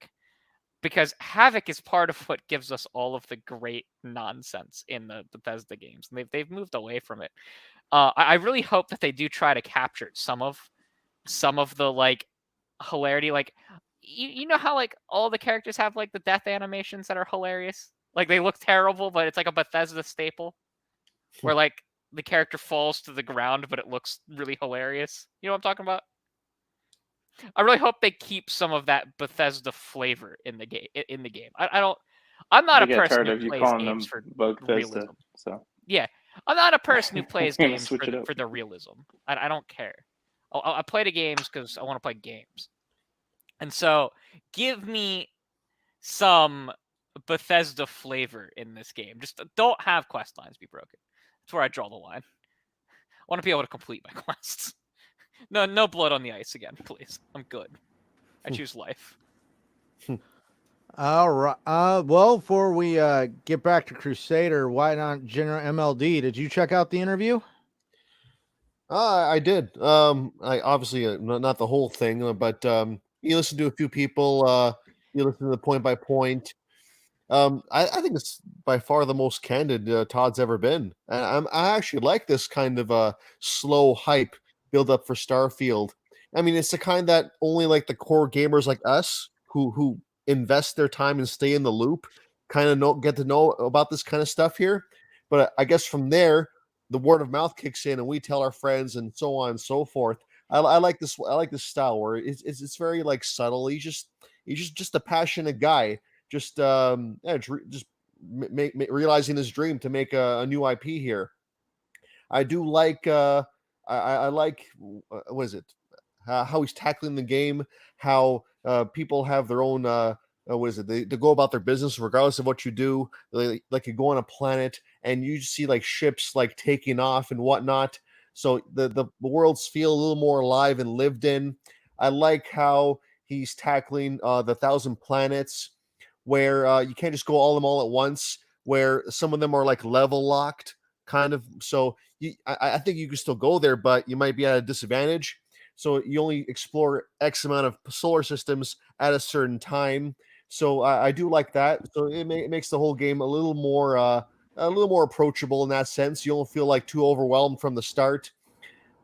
because Havok is part of what gives us all of the great nonsense in the Bethesda games, and they've moved away from it. I really hope that they do try to capture some of the like hilarity, like you know how like all the characters have like the death animations that are hilarious, like they look terrible, but it's like a Bethesda staple where like the character falls to the ground, but it looks really hilarious. You know what I'm talking about? I really hope they keep some of that Bethesda flavor in the game. I'm not a person who plays games for realism. So yeah, I'm not a person who plays games for the realism. I don't care. I play the games because I want to play games. And so, give me some Bethesda flavor in this game. Just don't have quest lines be broken. That's where I draw the line. I want to be able to complete my quests. No blood on the ice again, please. I'm good. I choose life. All right. Well, before we get back to Crusader, why not General MLD? Did you check out the interview? I did. I obviously not the whole thing, but you listen to a few people. You listen to the point by point. I think it's by far the most candid Todd's ever been. And I actually like this kind of slow hype build up for Starfield. I mean, it's the kind that only like the core gamers like us who invest their time and stay in the loop kind of get to know about this kind of stuff here. But I guess from there, the word of mouth kicks in and we tell our friends and so on and so forth. I like this. I like this style where it's very like subtle. He's just a passionate guy. Just realizing his dream to make a new IP here. I do like I like what is it? How he's tackling the game, how people have their own what is it? They go about their business regardless of what you do. Like you go on a planet and you see like ships like taking off and whatnot. So the worlds feel a little more alive and lived in. I like how he's tackling the 1,000 planets, where you can't just go all them all at once. Where some of them are like level locked, kind of. So I think you can still go there, but you might be at a disadvantage. So you only explore X amount of solar systems at a certain time. So I do like that. So it makes the whole game a little more approachable in that sense. You don't feel like too overwhelmed from the start.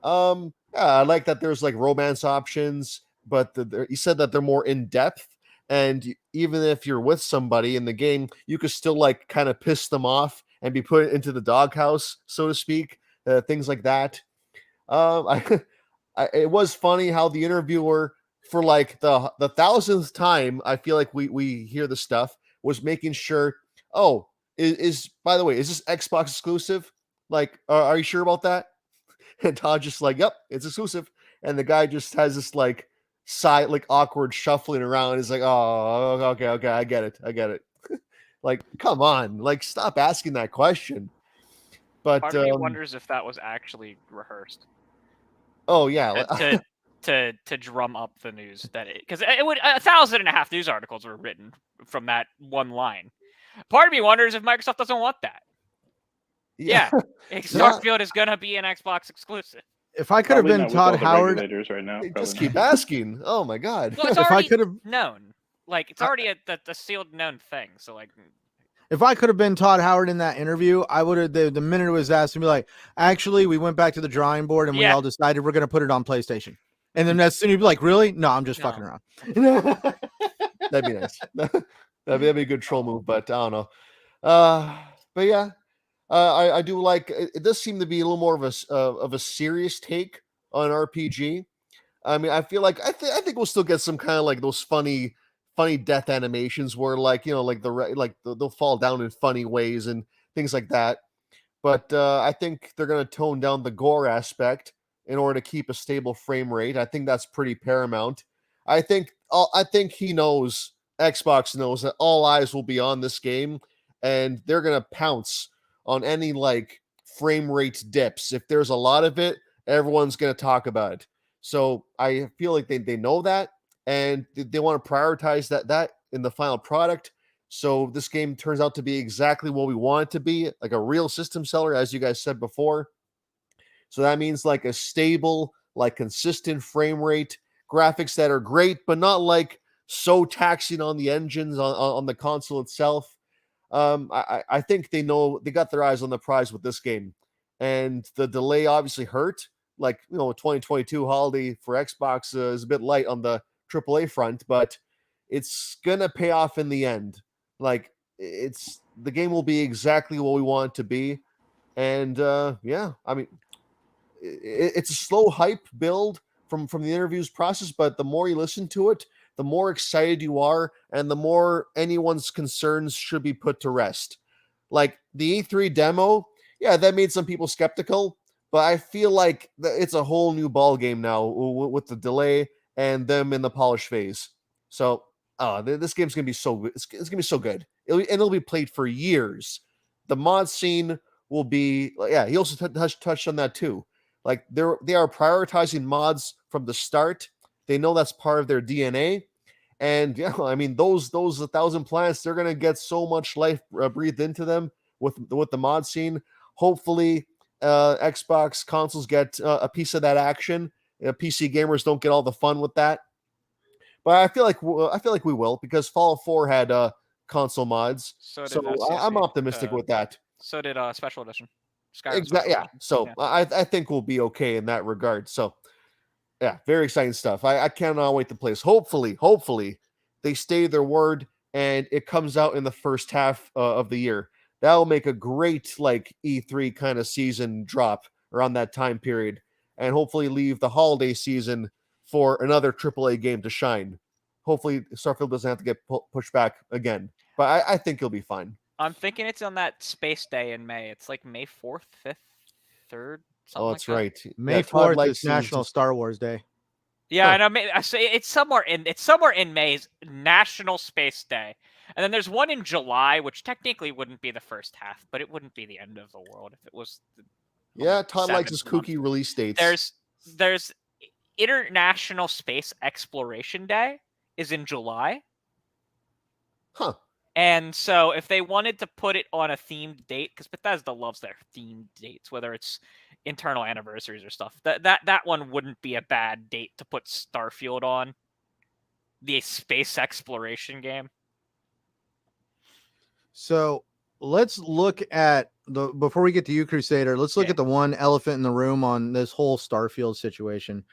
Yeah, I like that there's like romance options, but he said that they're more in depth. And even if you're with somebody in the game, you could still like kind of piss them off and be put into the doghouse, so to speak. Things like that. It was funny how the interviewer, for like the 1,000th time, I feel like we hear the stuff, was making sure. Oh, is by the way, is this Xbox exclusive? Like, are you sure about that? And Todd just like, yep, it's exclusive. And the guy just has this like side, like awkward shuffling around. He's like, oh, okay, I get it. Like, come on, like stop asking that question. But Part of me wonders if that was actually rehearsed. Oh yeah, to drum up the news that because it would 1,500 news articles were written from that one line. Part of me wonders if Microsoft doesn't want that. Yeah, Starfield is gonna be an Xbox exclusive. If I could have been Todd Howard, right now, just keep asking. Oh my god! Well, it's already known. Like it's already the sealed known thing. So like, if I could have been Todd Howard in that interview, I would have the minute it was asked to be like, actually, we went back to the drawing board and we all decided we're going to put it on PlayStation. And then as soon as you'd be like, really? No, I'm just fucking around. That'd be nice. That'd be a good troll move, but I don't know. But yeah, I do like it. Does seem to be a little more of a serious take on RPG. I mean, I feel like I think we'll still get some kind of like those funny death animations where like, you know, like they'll fall down in funny ways and things like that. But I think they're going to tone down the gore aspect in order to keep a stable frame rate. I think that's pretty paramount. I think he knows, Xbox knows that all eyes will be on this game and they're going to pounce on any like frame rate dips. If there's a lot of it, everyone's going to talk about it. So I feel like they know that. And they want to prioritize that in the final product. So this game turns out to be exactly what we want it to be, like a real system seller, as you guys said before. So that means like a stable, like consistent frame rate, graphics that are great, but not like so taxing on the engines on the console itself. I think they know they got their eyes on the prize with this game. And the delay obviously hurt. Like, you know, 2022 holiday for Xbox is a bit light on the AAA front, but it's gonna pay off in the end. Like the game will be exactly what we want it to be, and yeah, I mean, it's a slow hype build from the interviews process, but the more you listen to it, the more excited you are, and the more anyone's concerns should be put to rest. Like the E3 demo, yeah, that made some people skeptical, but I feel like it's a whole new ball game now with the delay and them in the polish phase. So this game's gonna be so good. It's gonna be so good. It'll be played for years. The mod scene will be, yeah, he also touched on that too. Like they are prioritizing mods from the start. They know that's part of their DNA. And yeah, I mean those 1,000 planets, they're gonna get so much life breathed into them with the mod scene. Hopefully Xbox consoles get a piece of that action. PC gamers don't get all the fun with that, but I feel like we will, because Fallout 4 had console mods, so I'm optimistic with that. So did Special Edition. Exactly. Yeah. So yeah. I think we'll be okay in that regard. So yeah, very exciting stuff. I cannot wait to play this. Hopefully they stay their word and it comes out in the first half of the year. That'll make a great like E3 kind of season drop around that time period, and hopefully leave the holiday season for another AAA game to shine. Hopefully Starfield doesn't have to get pushed back again, but I think he'll be fine. I'm thinking it's on that space day in May. It's like May 4th, 5th. 3rd. Oh, that's right. May Todd 4th likes is his- National Star Wars Day. Yeah, Huh. and I say it's somewhere in May's National Space Day, and then there's one in July, which technically wouldn't be the first half, but it wouldn't be the end of the world if it was. Yeah, Todd likes his 7th month. kooky release dates. There's International Space Exploration Day is in July. Huh. And so if they wanted to put it on a themed date, because Bethesda loves their themed dates, whether it's internal anniversaries or stuff, that one wouldn't be a bad date to put Starfield on. The space exploration game. So let's look at before we get to you, Crusader, let's look at the one elephant in the room on this whole Starfield situation.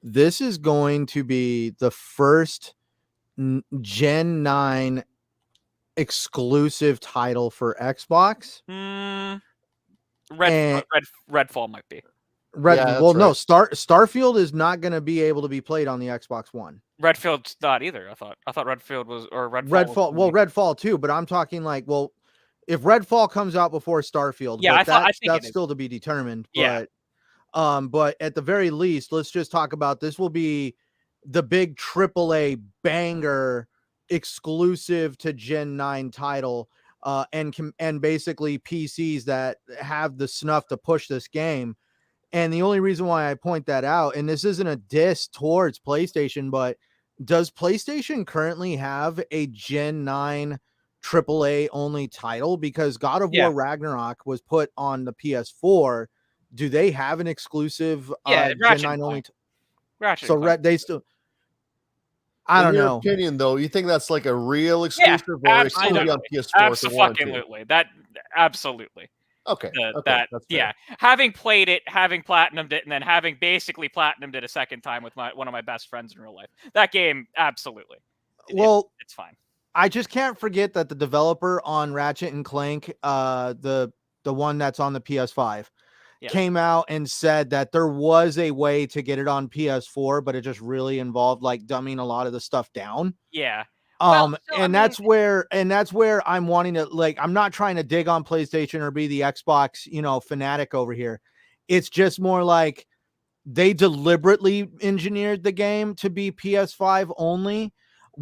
This is going to be the first Gen 9 exclusive title for Xbox. Redfall might be. Starfield is not going to be able to be played on the Xbox One. Redfield's not either. I thought Redfield was, or Redfall. Redfall too, but I'm talking like, well, if Redfall comes out before Starfield, yeah, that's still to be determined. Yeah. But at the very least, let's just talk about this will be the big AAA banger exclusive to Gen 9 title, and basically PCs that have the snuff to push this game. And the only reason why I point that out, and this isn't a diss towards PlayStation, but does PlayStation currently have a Gen 9 AAA only title? Because God of War Ragnarok was put on the PS4. Do they have an exclusive Gen 9 only? They still. I don't know. Opinion though, you think that's like a real exclusive, or is it on PS4? Absolutely, absolutely. Okay. Having played it, having platinumed it, and then having basically platinumed it a second time with one of my best friends in real life, that game absolutely. It's fine. I just can't forget that the developer on Ratchet and Clank, the one that's on the PS5. Came out and said that there was a way to get it on PS4, but it just really involved like dumbing a lot of the stuff down. Yeah. That's where I'm wanting to, like, I'm not trying to dig on PlayStation or be the Xbox, fanatic over here. It's just more like they deliberately engineered the game to be PS5 only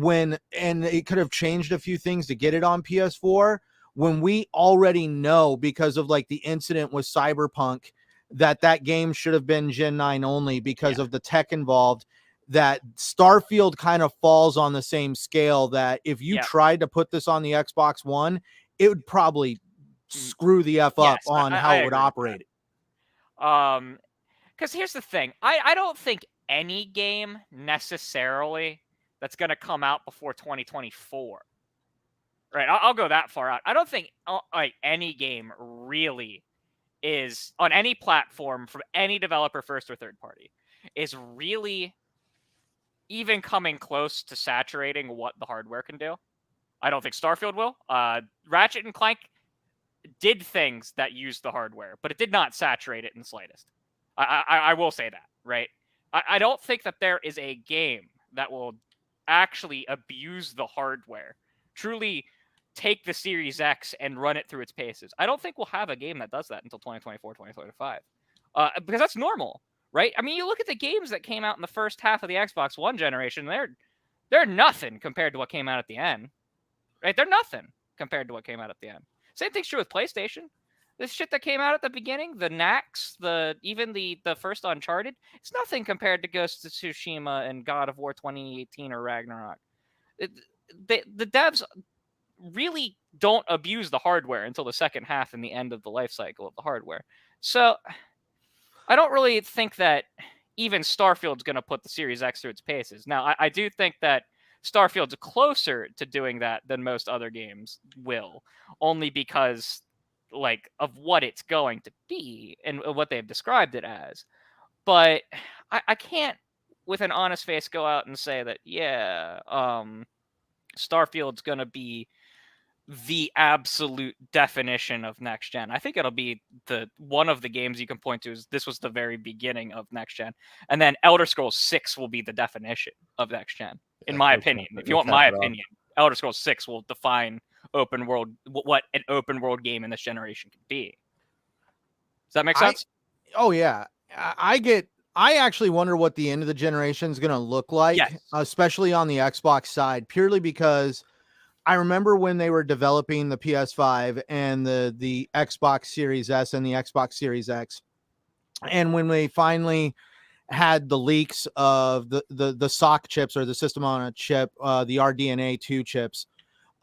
and it could have changed a few things to get it on PS4. When we already know, because of like the incident with Cyberpunk, that game should have been Gen 9 only because of the tech involved, that Starfield kind of falls on the same scale, that if you tried to put this on the Xbox One, it would probably screw the F up on how it would operate. Because here's the thing. I don't think any game necessarily that's going to come out before 2024. Right, I'll go that far out. I don't think like any game really is on any platform from any developer, first or third party, is really even coming close to saturating what the hardware can do. I don't think Starfield will. Ratchet and Clank did things that used the hardware, but it did not saturate it in the slightest. I will say that, right? I don't think that there is a game that will actually abuse the hardware, truly take the Series X and run it through its paces. I don't think we'll have a game that does that until 2024, 2025. Because that's normal, right? I mean, you look at the games that came out in the first half of the Xbox One generation, they're nothing compared to what came out at the end. Right? They're nothing compared to what came out at the end. Same thing's true with PlayStation. This shit that came out at the beginning, the Nax, even the first Uncharted, it's nothing compared to Ghost of Tsushima and God of War 2018 or Ragnarok. The devs really don't abuse the hardware until the second half and the end of the life cycle of the hardware. So I don't really think that even Starfield's going to put the Series X through its paces. Now, I do think that Starfield's closer to doing that than most other games will, only because of what it's going to be and what they've described it as. But I can't, with an honest face, go out and say that, Starfield's going to be the absolute definition of next gen. I think it'll be one of the games you can point to as this was the very beginning of next gen. And then Elder Scrolls 6 will be the definition of next gen, in my opinion. If you want my opinion, Elder Scrolls 6 will define open world, what an open world game in this generation can be. Does that make sense? Oh yeah, I actually wonder what the end of the generation is going to look like, Yes. especially on the Xbox side, purely because I remember when they were developing the PS5 and the Xbox Series S and the Xbox Series X, and when they finally had the leaks of the SoC chips, or the system on a chip, the RDNA 2 chips,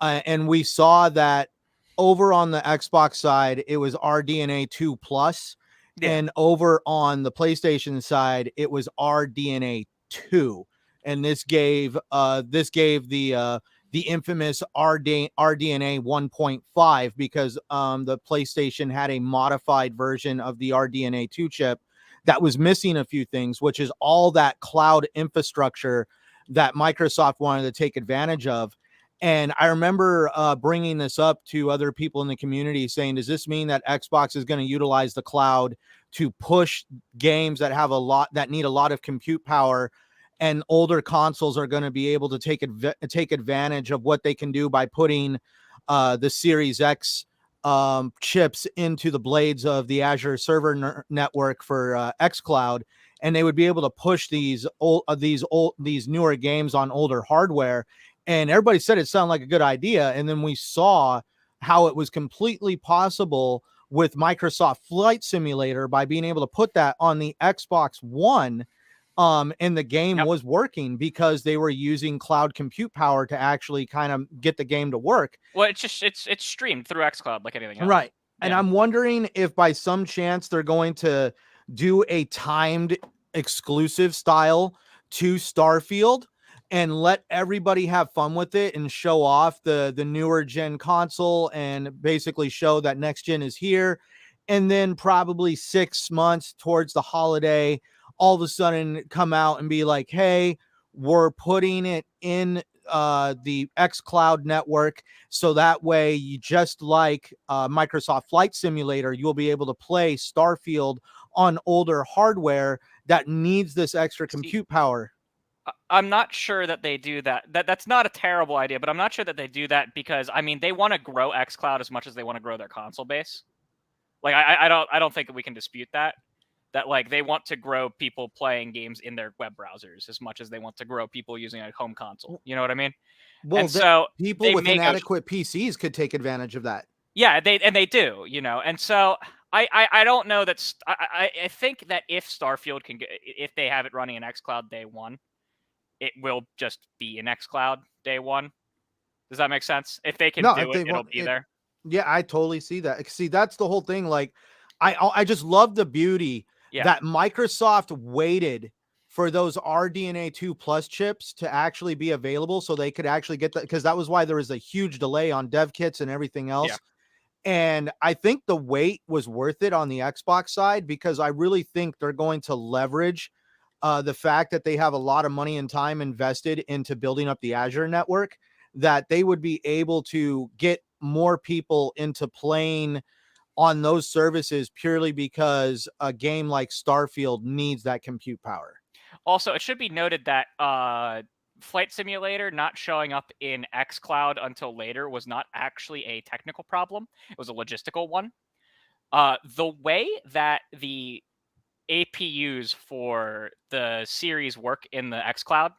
and we saw that over on the Xbox side it was RDNA 2 plus, and over on the PlayStation side it was RDNA 2, and this gave the infamous RDNA 1.5, because the PlayStation had a modified version of the RDNA 2 chip that was missing a few things, which is all that cloud infrastructure that Microsoft wanted to take advantage of. And I remember bringing this up to other people in the community, saying, does this mean that Xbox is going to utilize the cloud to push games that need a lot of compute power, and older consoles are going to be able to take advantage of what they can do by putting the Series X chips into the blades of the Azure server network for xCloud, and they would be able to push these newer games on older hardware. And everybody said it sounded like a good idea, and then we saw how it was completely possible with Microsoft Flight Simulator by being able to put that on the Xbox One. And the game was working because they were using cloud compute power to actually kind of get the game to work. Well, it's streamed through xCloud like anything else. Right. And I'm wondering if by some chance they're going to do a timed exclusive style to Starfield and let everybody have fun with it and show off the newer gen console and basically show that next gen is here. And then probably 6 months towards the holiday, all of a sudden come out and be like, hey, we're putting it in the xCloud network, so that way, you just like Microsoft Flight Simulator, you'll be able to play Starfield on older hardware that needs this extra compute power. I'm not sure that they do that. That's not a terrible idea, but I'm not sure that they do that because, I mean, they want to grow xCloud as much as they want to grow their console base. Like, I don't think that we can dispute that. That, like, they want to grow people playing games in their web browsers as much as they want to grow people using a home console. You know what I mean? Well, and so people with inadequate PCs could take advantage of that. Yeah, they do, you know. And so I don't know that I think that if Starfield can get, if they have it running in xCloud day one, it will just be in xCloud day one. Does that make sense? If they can do it, it'll be there. Yeah, I totally see that. See, that's the whole thing. Like, I just love the beauty that Microsoft waited for those RDNA 2 plus chips to actually be available, so they could actually get that, because that was why there was a huge delay on dev kits and everything else. Yeah. And I think the wait was worth it on the Xbox side, because I really think they're going to leverage the fact that they have a lot of money and time invested into building up the Azure network, that they would be able to get more people into playing on those services purely because a game like Starfield needs that compute power. Also, it should be noted that Flight Simulator not showing up in xCloud until later was not actually a technical problem. It was a logistical one. The way that the APUs for the series work in the xCloud,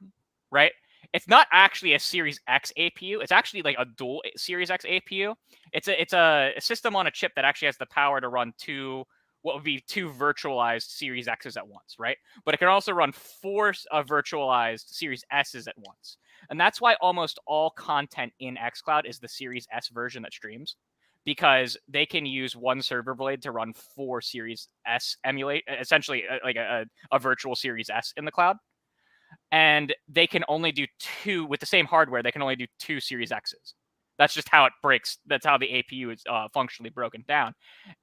right? It's not actually a Series X APU. It's actually like a dual Series X APU. It's a system on a chip that actually has the power to run what would be two virtualized Series X's at once, right? But it can also run 4 virtualized Series S's at once. And that's why almost all content in xCloud is the Series S version that streams, because they can use one server blade to run 4 Series S emulate, essentially like a virtual Series S in the cloud. And they can only do 2 with the same hardware. They can only do 2 Series X's. That's just how it breaks. That's how the APU is functionally broken down.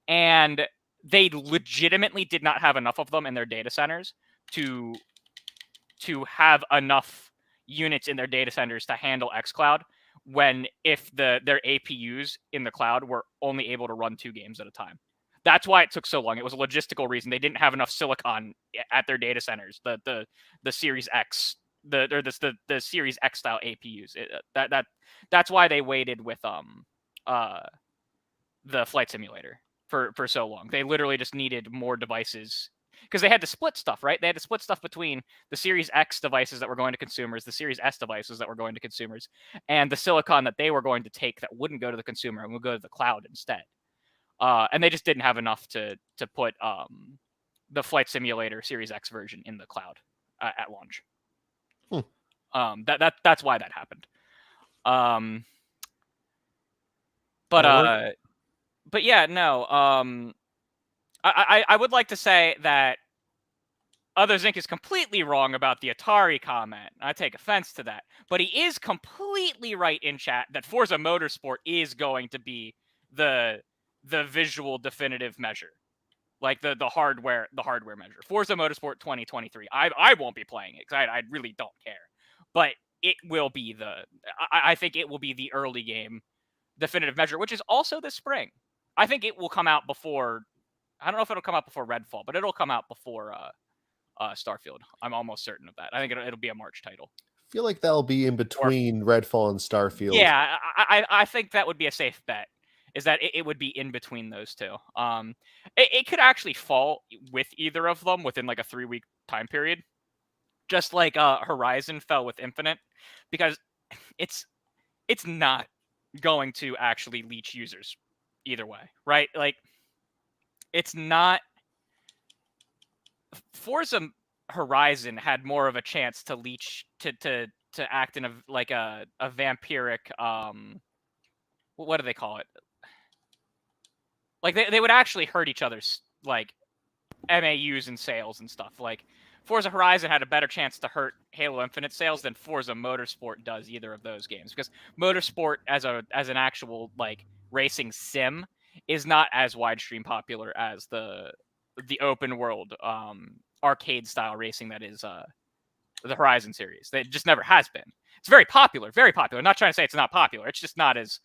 And they legitimately did not have enough of them in their data centers to have enough units in their data centers to handle xCloud, if their APUs in the cloud were only able to run 2 games at a time. That's why it took so long. It was a logistical reason. They didn't have enough silicon at their data centers. The Series X, the Series X style APUs. That's why they waited with the Flight Simulator for so long. They literally just needed more devices because they had to split stuff, right? They had to split stuff between the Series X devices that were going to consumers, the Series S devices that were going to consumers, and the silicon that they were going to take that wouldn't go to the consumer and would go to the cloud instead. And they just didn't have enough to put the Flight Simulator Series X version in the cloud at launch. That's why that happened. But yeah, no. I would like to say that Others Inc. is completely wrong about the Atari comment. I take offense to that. But he is completely right in chat that Forza Motorsport is going to be the visual definitive measure. Like the hardware measure. Forza Motorsport 2023. I won't be playing it because I really don't care. But it will be I think it will be the early game definitive measure, which is also this spring. I think it will come out before. I don't know if it'll come out before Redfall, but it'll come out before Starfield. I'm almost certain of that. I think it'll be a March title. I feel like that'll be in between Redfall and Starfield. Yeah, I think that would be a safe bet. Is that it would be in between those two. It could actually fall with either of them within like a 3-week time period. Just like Horizon fell with Infinite, because it's not going to actually leech users either way, right? Like it's not. Forza Horizon had more of a chance to leech to act in a vampiric what do they call it? Like they would actually hurt each other's like MAUs and sales and stuff. Like Forza Horizon had a better chance to hurt Halo Infinite sales than Forza Motorsport does either of those games, because Motorsport as an actual like racing sim is not as widestream popular as the open world arcade style racing that is the Horizon series. It just never has been. It's very popular, very popular. I'm not trying to say it's not popular. It's just not as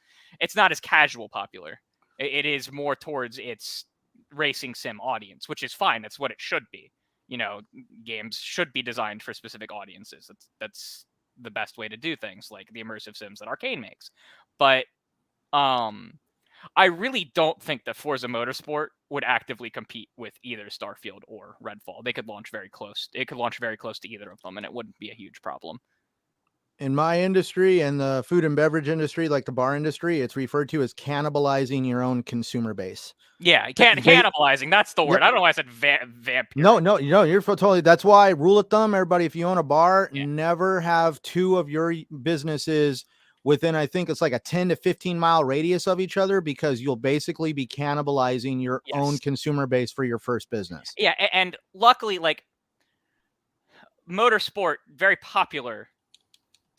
casual popular. It is more towards its racing sim audience, which is fine. That's what it should be. You know, games should be designed for specific audiences. That's the best way to do things, like the immersive sims that Arcane makes. But I really don't think that Forza Motorsport would actively compete with either Starfield or Redfall. They could launch very close. It could launch very close to either of them, and it wouldn't be a huge problem. In my industry and the food and beverage industry, like the bar industry, it's referred to as cannibalizing your own consumer base. Yeah, cannibalizing. That's the word. Yep. I don't know why I said vampire. No, you're totally. That's why rule of thumb, everybody, if you own a bar, never have two of your businesses within, I think it's like a 10 to 15 mile radius of each other, because you'll basically be cannibalizing your own consumer base for your first business. Yeah, and luckily, like Motorsport, very popular,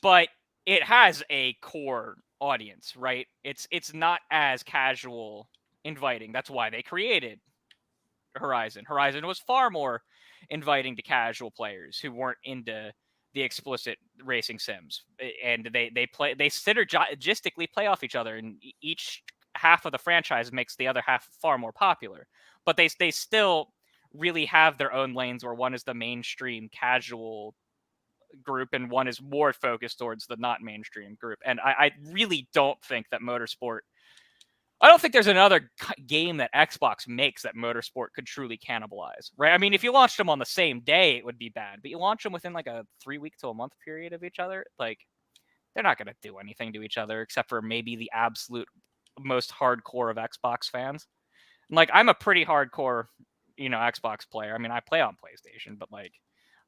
but it has a core audience, right? It's not as casual, inviting. That's why they created Horizon. Horizon was far more inviting to casual players who weren't into the explicit racing sims, and they synergistically play off each other, and each half of the franchise makes the other half far more popular. But they still really have their own lanes, where one is the mainstream casual group and one is more focused towards the not mainstream group. And I really don't think that Motorsport, I don't think there's another game that Xbox makes that Motorsport could truly cannibalize, right? I mean, if you launched them on the same day, it would be bad, but you launch them within like a 3-week to a month period of each other, like they're not going to do anything to each other except for maybe the absolute most hardcore of Xbox fans. And like, I'm a pretty hardcore, Xbox player. I mean, I play on PlayStation, but like,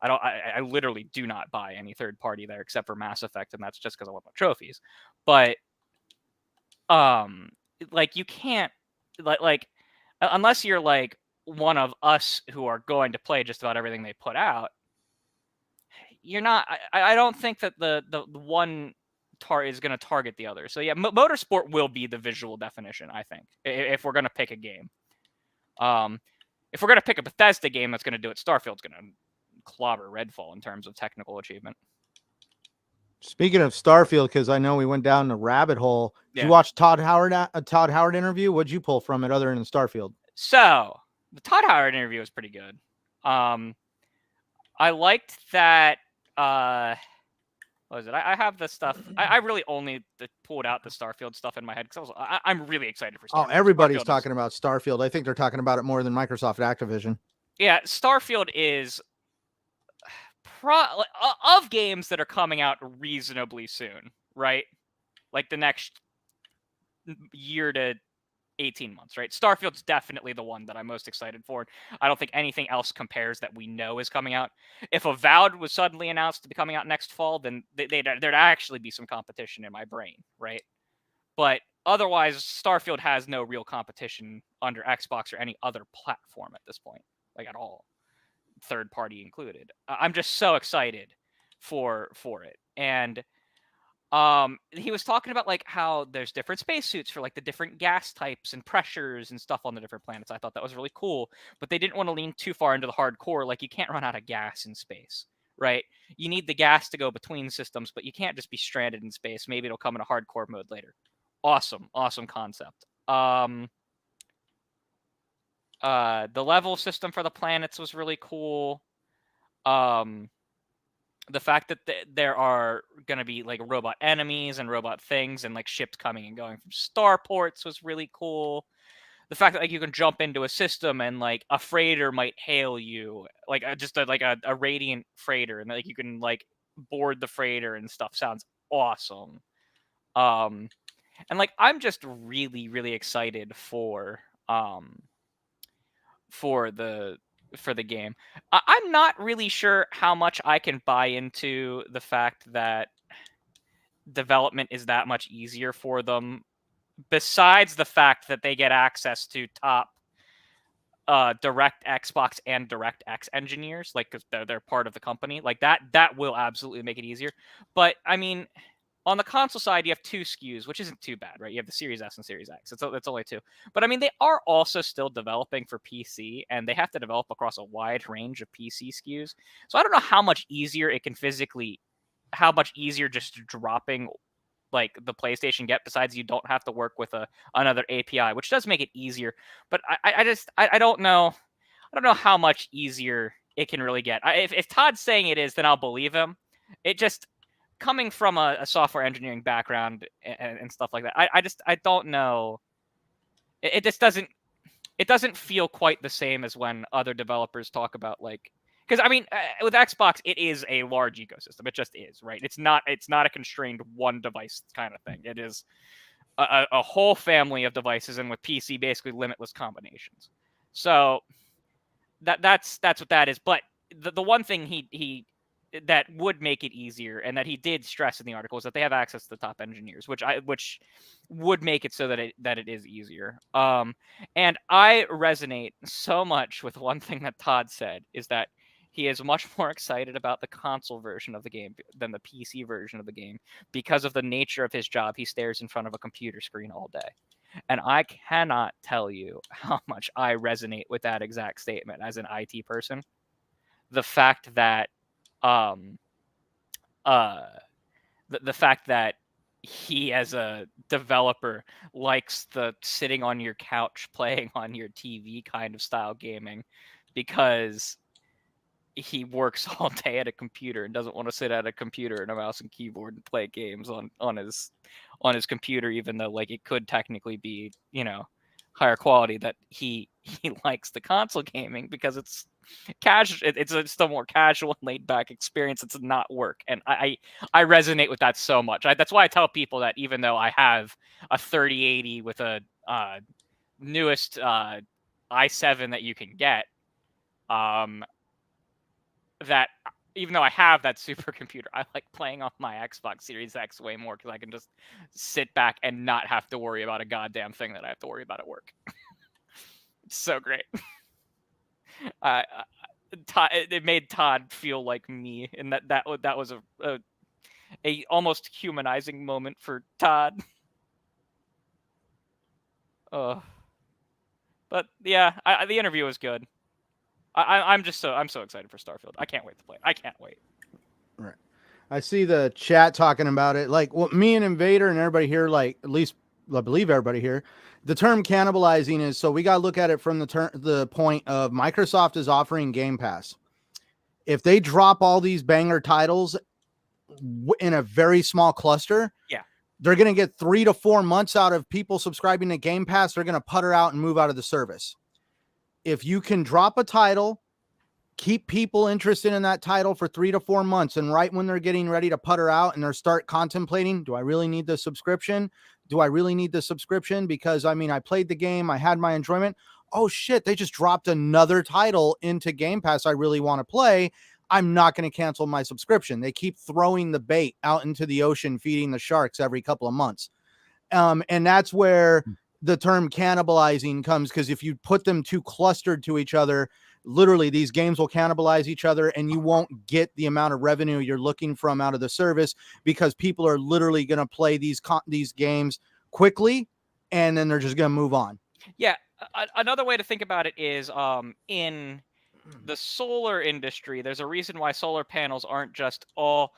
I literally do not buy any third party there except for Mass Effect, and that's just because I want my trophies. But like you can't like unless you're like one of us who are going to play just about everything they put out, you're not. I don't think that the one is going to target the other. So yeah, Motorsport will be the visual definition, I think, if we're going to pick a game. If we're going to pick a Bethesda game that's going to do it, Starfield's going to clobber Redfall in terms of technical achievement. Speaking of Starfield, because I know we went down the rabbit hole. Did you watch Todd Howard interview? What'd you pull from it other than Starfield? So the Todd Howard interview was pretty good. I liked that what is it? I have the stuff. I really only pulled out the Starfield stuff in my head because I'm really excited for Starfield. Oh, everybody's Starfield talking about Starfield. I think they're talking about it more than Microsoft Activision. Yeah, Starfield is of games that are coming out reasonably soon, right? Like the next year to 18 months, right? Starfield's definitely the one that I'm most excited for. I don't think anything else compares that we know is coming out. If Avowed was suddenly announced to be coming out next fall, then there'd actually be some competition in my brain, right? But otherwise, Starfield has no real competition under Xbox or any other platform at this point, like at all, third party included. I'm just so excited for it. And he was talking about like how there's different spacesuits for like the different gas types and pressures and stuff on the different planets. I thought that was really cool, but they didn't want to lean too far into the hardcore. Like you can't run out of gas in space, right? You need the gas to go between systems, but you can't just be stranded in space. Maybe it'll come in a hardcore mode later. Awesome concept. The level system for the planets was really cool. The fact that there are going to be like robot enemies and robot things and like ships coming and going from starports was really cool. The fact that like you can jump into a system and like a freighter might hail you, like just a radiant freighter, and like you can like board the freighter and stuff sounds awesome. And like I'm just really, really excited for the game. I'm not really sure how much I can buy into the fact that development is that much easier for them, besides the fact that they get access to top direct Xbox and DirectX engineers, like because they're part of the company. Like that will absolutely make it easier. But I mean, on the console side, you have 2 SKUs, which isn't too bad, right? You have the Series S and Series X. It's only 2. But I mean, they are also still developing for PC, and they have to develop across a wide range of PC SKUs. So I don't know how much easier just dropping like the PlayStation get, besides you don't have to work with another API, which does make it easier. But I don't know. I don't know how much easier it can really get. If Todd's saying it is, then I'll believe him. It just, coming from a software engineering background and stuff like that, I don't know. It just doesn't feel quite the same as when other developers talk about like, because I mean, with Xbox, it is a large ecosystem. It just is, right? It's not a constrained one device kind of thing. It is a whole family of devices, and with PC, basically limitless combinations. So that's what that is. But the one thing he that would make it easier, and that he did stress in the article, is that they have access to the top engineers, which would make it so that it is easier. And I resonate so much with one thing that Todd said, is that he is much more excited about the console version of the game than the PC version of the game because of the nature of his job. He stares in front of a computer screen all day. And I cannot tell you how much I resonate with that exact statement as an IT person. The fact that the fact that he, as a developer, likes the sitting on your couch playing on your TV kind of style gaming, because he works all day at a computer and doesn't want to sit at a computer and a mouse and keyboard and play games on his computer, even though like it could technically be, higher quality. That he likes the console gaming because it's casual. It's the more casual and laid back experience. It's not work, and I resonate with that so much. That's why I tell people that even though I have a 3080 with a newest i7 that you can get, that even though I have that supercomputer, I like playing off my Xbox Series X way more, because I can just sit back and not have to worry about a goddamn thing that I have to worry about at work. It's so great. It made Todd feel like me, and that was a almost humanizing moment for Todd. But yeah, the interview was good. I'm so excited for Starfield. I can't wait to play it. I can't wait. Right. I see the chat talking about it. Like, what me and Invader and everybody here, like, at least I believe everybody here, the term cannibalizing is, so we got to look at it from the point of Microsoft is offering Game Pass. If they drop all these banger titles, in a very small cluster. Yeah. They're going to get 3 to 4 months out of people subscribing to Game Pass. They're going to putter out and move out of the service. If you can drop a title, keep people interested in that title for 3 to 4 months, and right when they're getting ready to putter out and they start contemplating, do I really need the subscription? Do I really need the subscription? Because I mean, I played the game, I had my enjoyment. Oh shit, they just dropped another title into Game Pass I really want to play. I'm not going to cancel my subscription. They keep throwing the bait out into the ocean, feeding the sharks every couple of months. And that's where the term cannibalizing comes, because if you put them too clustered to each other, literally these games will cannibalize each other and you won't get the amount of revenue you're looking from out of the service, because people are literally going to play these games quickly and then they're just going to move on. Yeah. Another way to think about it is in the solar industry, there's a reason why solar panels aren't just all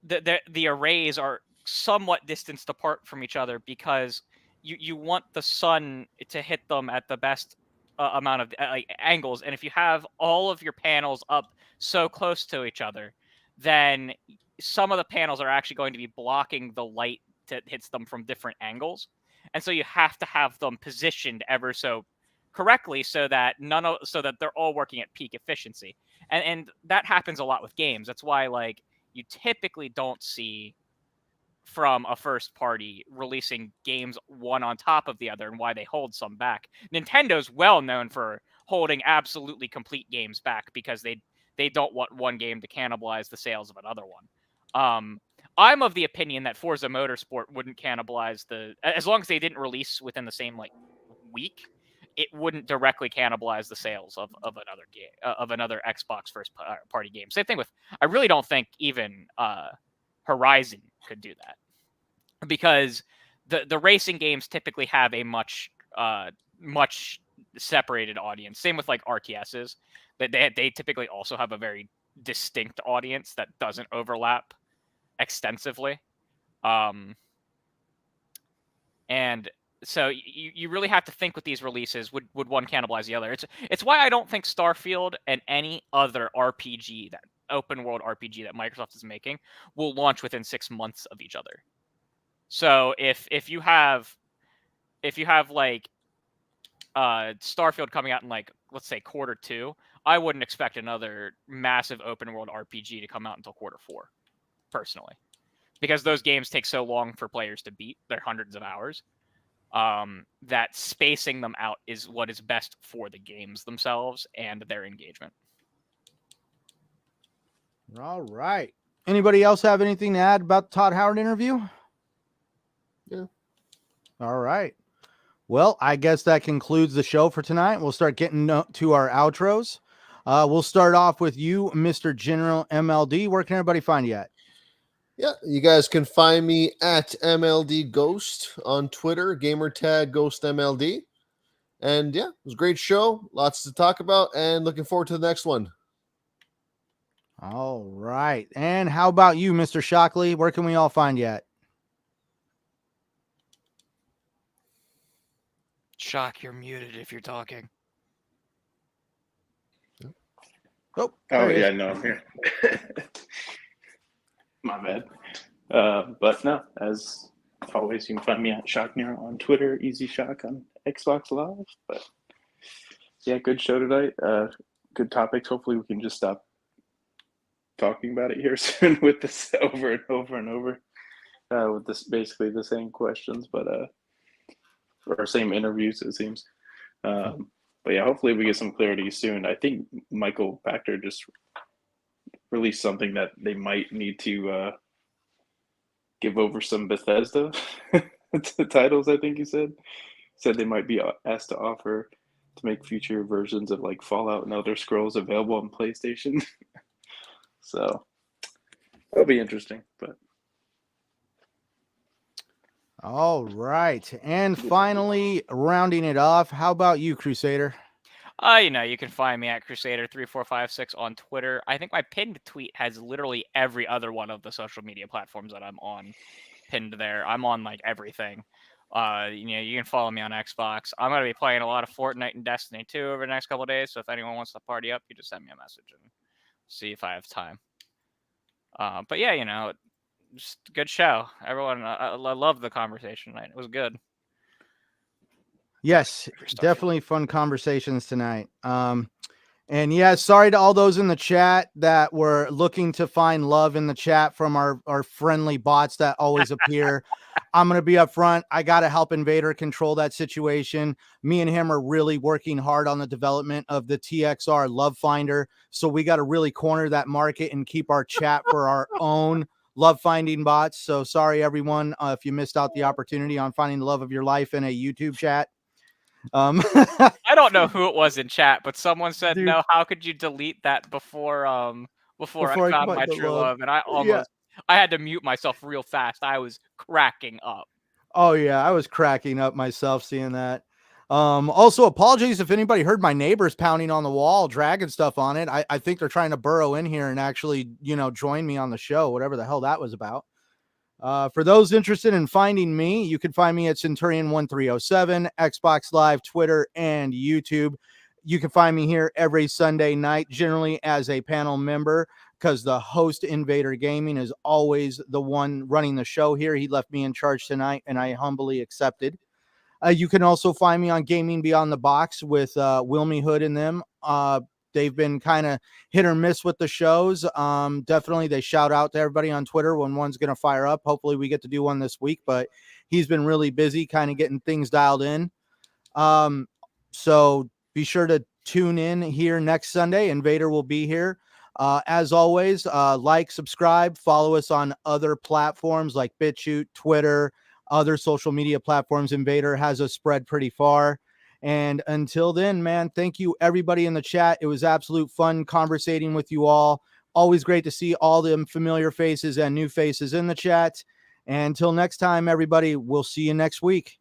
the arrays are somewhat distanced apart from each other, because you want the sun to hit them at the best amount of angles. And if you have all of your panels up so close to each other, then some of the panels are actually going to be blocking the light that hits them from different angles. And so you have to have them positioned ever so correctly so that they're all working at peak efficiency. And that happens a lot with games. That's why like you typically don't see from a first party releasing games one on top of the other, and why they hold some back. Nintendo's well known for holding absolutely complete games back because they don't want one game to cannibalize the sales of another one. I'm of the opinion that Forza Motorsport wouldn't cannibalize as long as they didn't release within the same like week, it wouldn't directly cannibalize the sales of another game, of another Xbox first party game. Same thing with, I really don't think even Horizon could do that, because the racing games typically have a much separated audience. Same with like RTSs, that they typically also have a very distinct audience that doesn't overlap extensively. And so you really have to think with these releases, would one cannibalize the other? It's why I don't think Starfield and any other RPG, that open world RPG that Microsoft is making, will launch within 6 months of each other. So if you have like Starfield coming out in like, let's say Q2, I wouldn't expect another massive open world RPG to come out until Q4, personally, because those games take so long for players to beat. They're hundreds of hours. That spacing them out is what is best for the games themselves and their engagement. All right. Anybody else have anything to add about the Todd Howard interview? Yeah. All right. Well, I guess that concludes the show for tonight. We'll start getting to our outros. We'll start off with you, Mr. General MLD. Where can everybody find you at? Yeah, you guys can find me at MLD Ghost on Twitter, gamertag Ghost MLD. And yeah, it was a great show. Lots to talk about, and looking forward to the next one. All right. And how about you, Mr. Shockley? Where can we all find you at? Shock, you're muted if you're talking. Oh yeah, no, I'm here. My bad. But no, as always, you can find me at Shocknir on Twitter, Easy Shock on Xbox Live. But yeah, good show tonight. Good topics. Hopefully, we can just stop talking about it here soon with this over and over and over. With this basically the same questions, but or same interviews, it seems. But yeah, hopefully we get some clarity soon. I think Michael Pachter just released something that they might need to give over some Bethesda titles. I think he said they might be asked to offer to make future versions of like Fallout and Elder Scrolls available on PlayStation. So that'll be interesting. But all right. And finally, rounding it off, how about you, Crusader? You can find me at Crusader3456 on Twitter. I think my pinned tweet has literally every other one of the social media platforms that I'm on pinned there. I'm on like everything. You can follow me on Xbox. I'm going to be playing a lot of Fortnite and Destiny 2 over the next couple of days. So if anyone wants to party up, you just send me a message and see if I have time. But yeah, you know, just a good show. Everyone, I love the conversation tonight. It was good. Yes, For Starfield. definitely fun conversations tonight. And yeah, sorry to all those in the chat that were looking to find love in the chat from our friendly bots that always appear. I'm going to be up front. I got to help Invader control that situation. Me and him are really working hard on the development of the TXR Love Finder. So we got to really corner that market and keep our chat for our own love finding bots. So sorry, everyone, if you missed out the opportunity on finding the love of your life in a YouTube chat. I don't know who it was in chat, but someone said, Dude. "No, how could you delete that before I found my true love?" And I had to mute myself real fast. I was cracking up. Oh yeah, I was cracking up myself seeing that. Also, apologies if anybody heard my neighbors pounding on the wall, dragging stuff on it. I think they're trying to burrow in here and actually, join me on the show, whatever the hell that was about. For those interested in finding me, you can find me at Centurion1307, Xbox Live, Twitter, and YouTube. You can find me here every Sunday night, generally as a panel member, because the host, Invader Gaming, is always the one running the show here. He left me in charge tonight, and I humbly accepted. You can also find me on Gaming Beyond the Box with Wilmy Hood and them. They've been kind of hit or miss with the shows. Definitely, they shout out to everybody on Twitter when one's going to fire up. Hopefully, we get to do one this week, but he's been really busy kind of getting things dialed in. So be sure to tune in here next Sunday. Invader will be here. As always, like, subscribe, follow us on other platforms like BitChute, Twitter, other social media platforms. Invader has us spread pretty far. And until then, man, thank you everybody in the chat. It was absolute fun conversating with you all. Always great to see all the familiar faces and new faces in the chat. And until next time, everybody, we'll see you next week.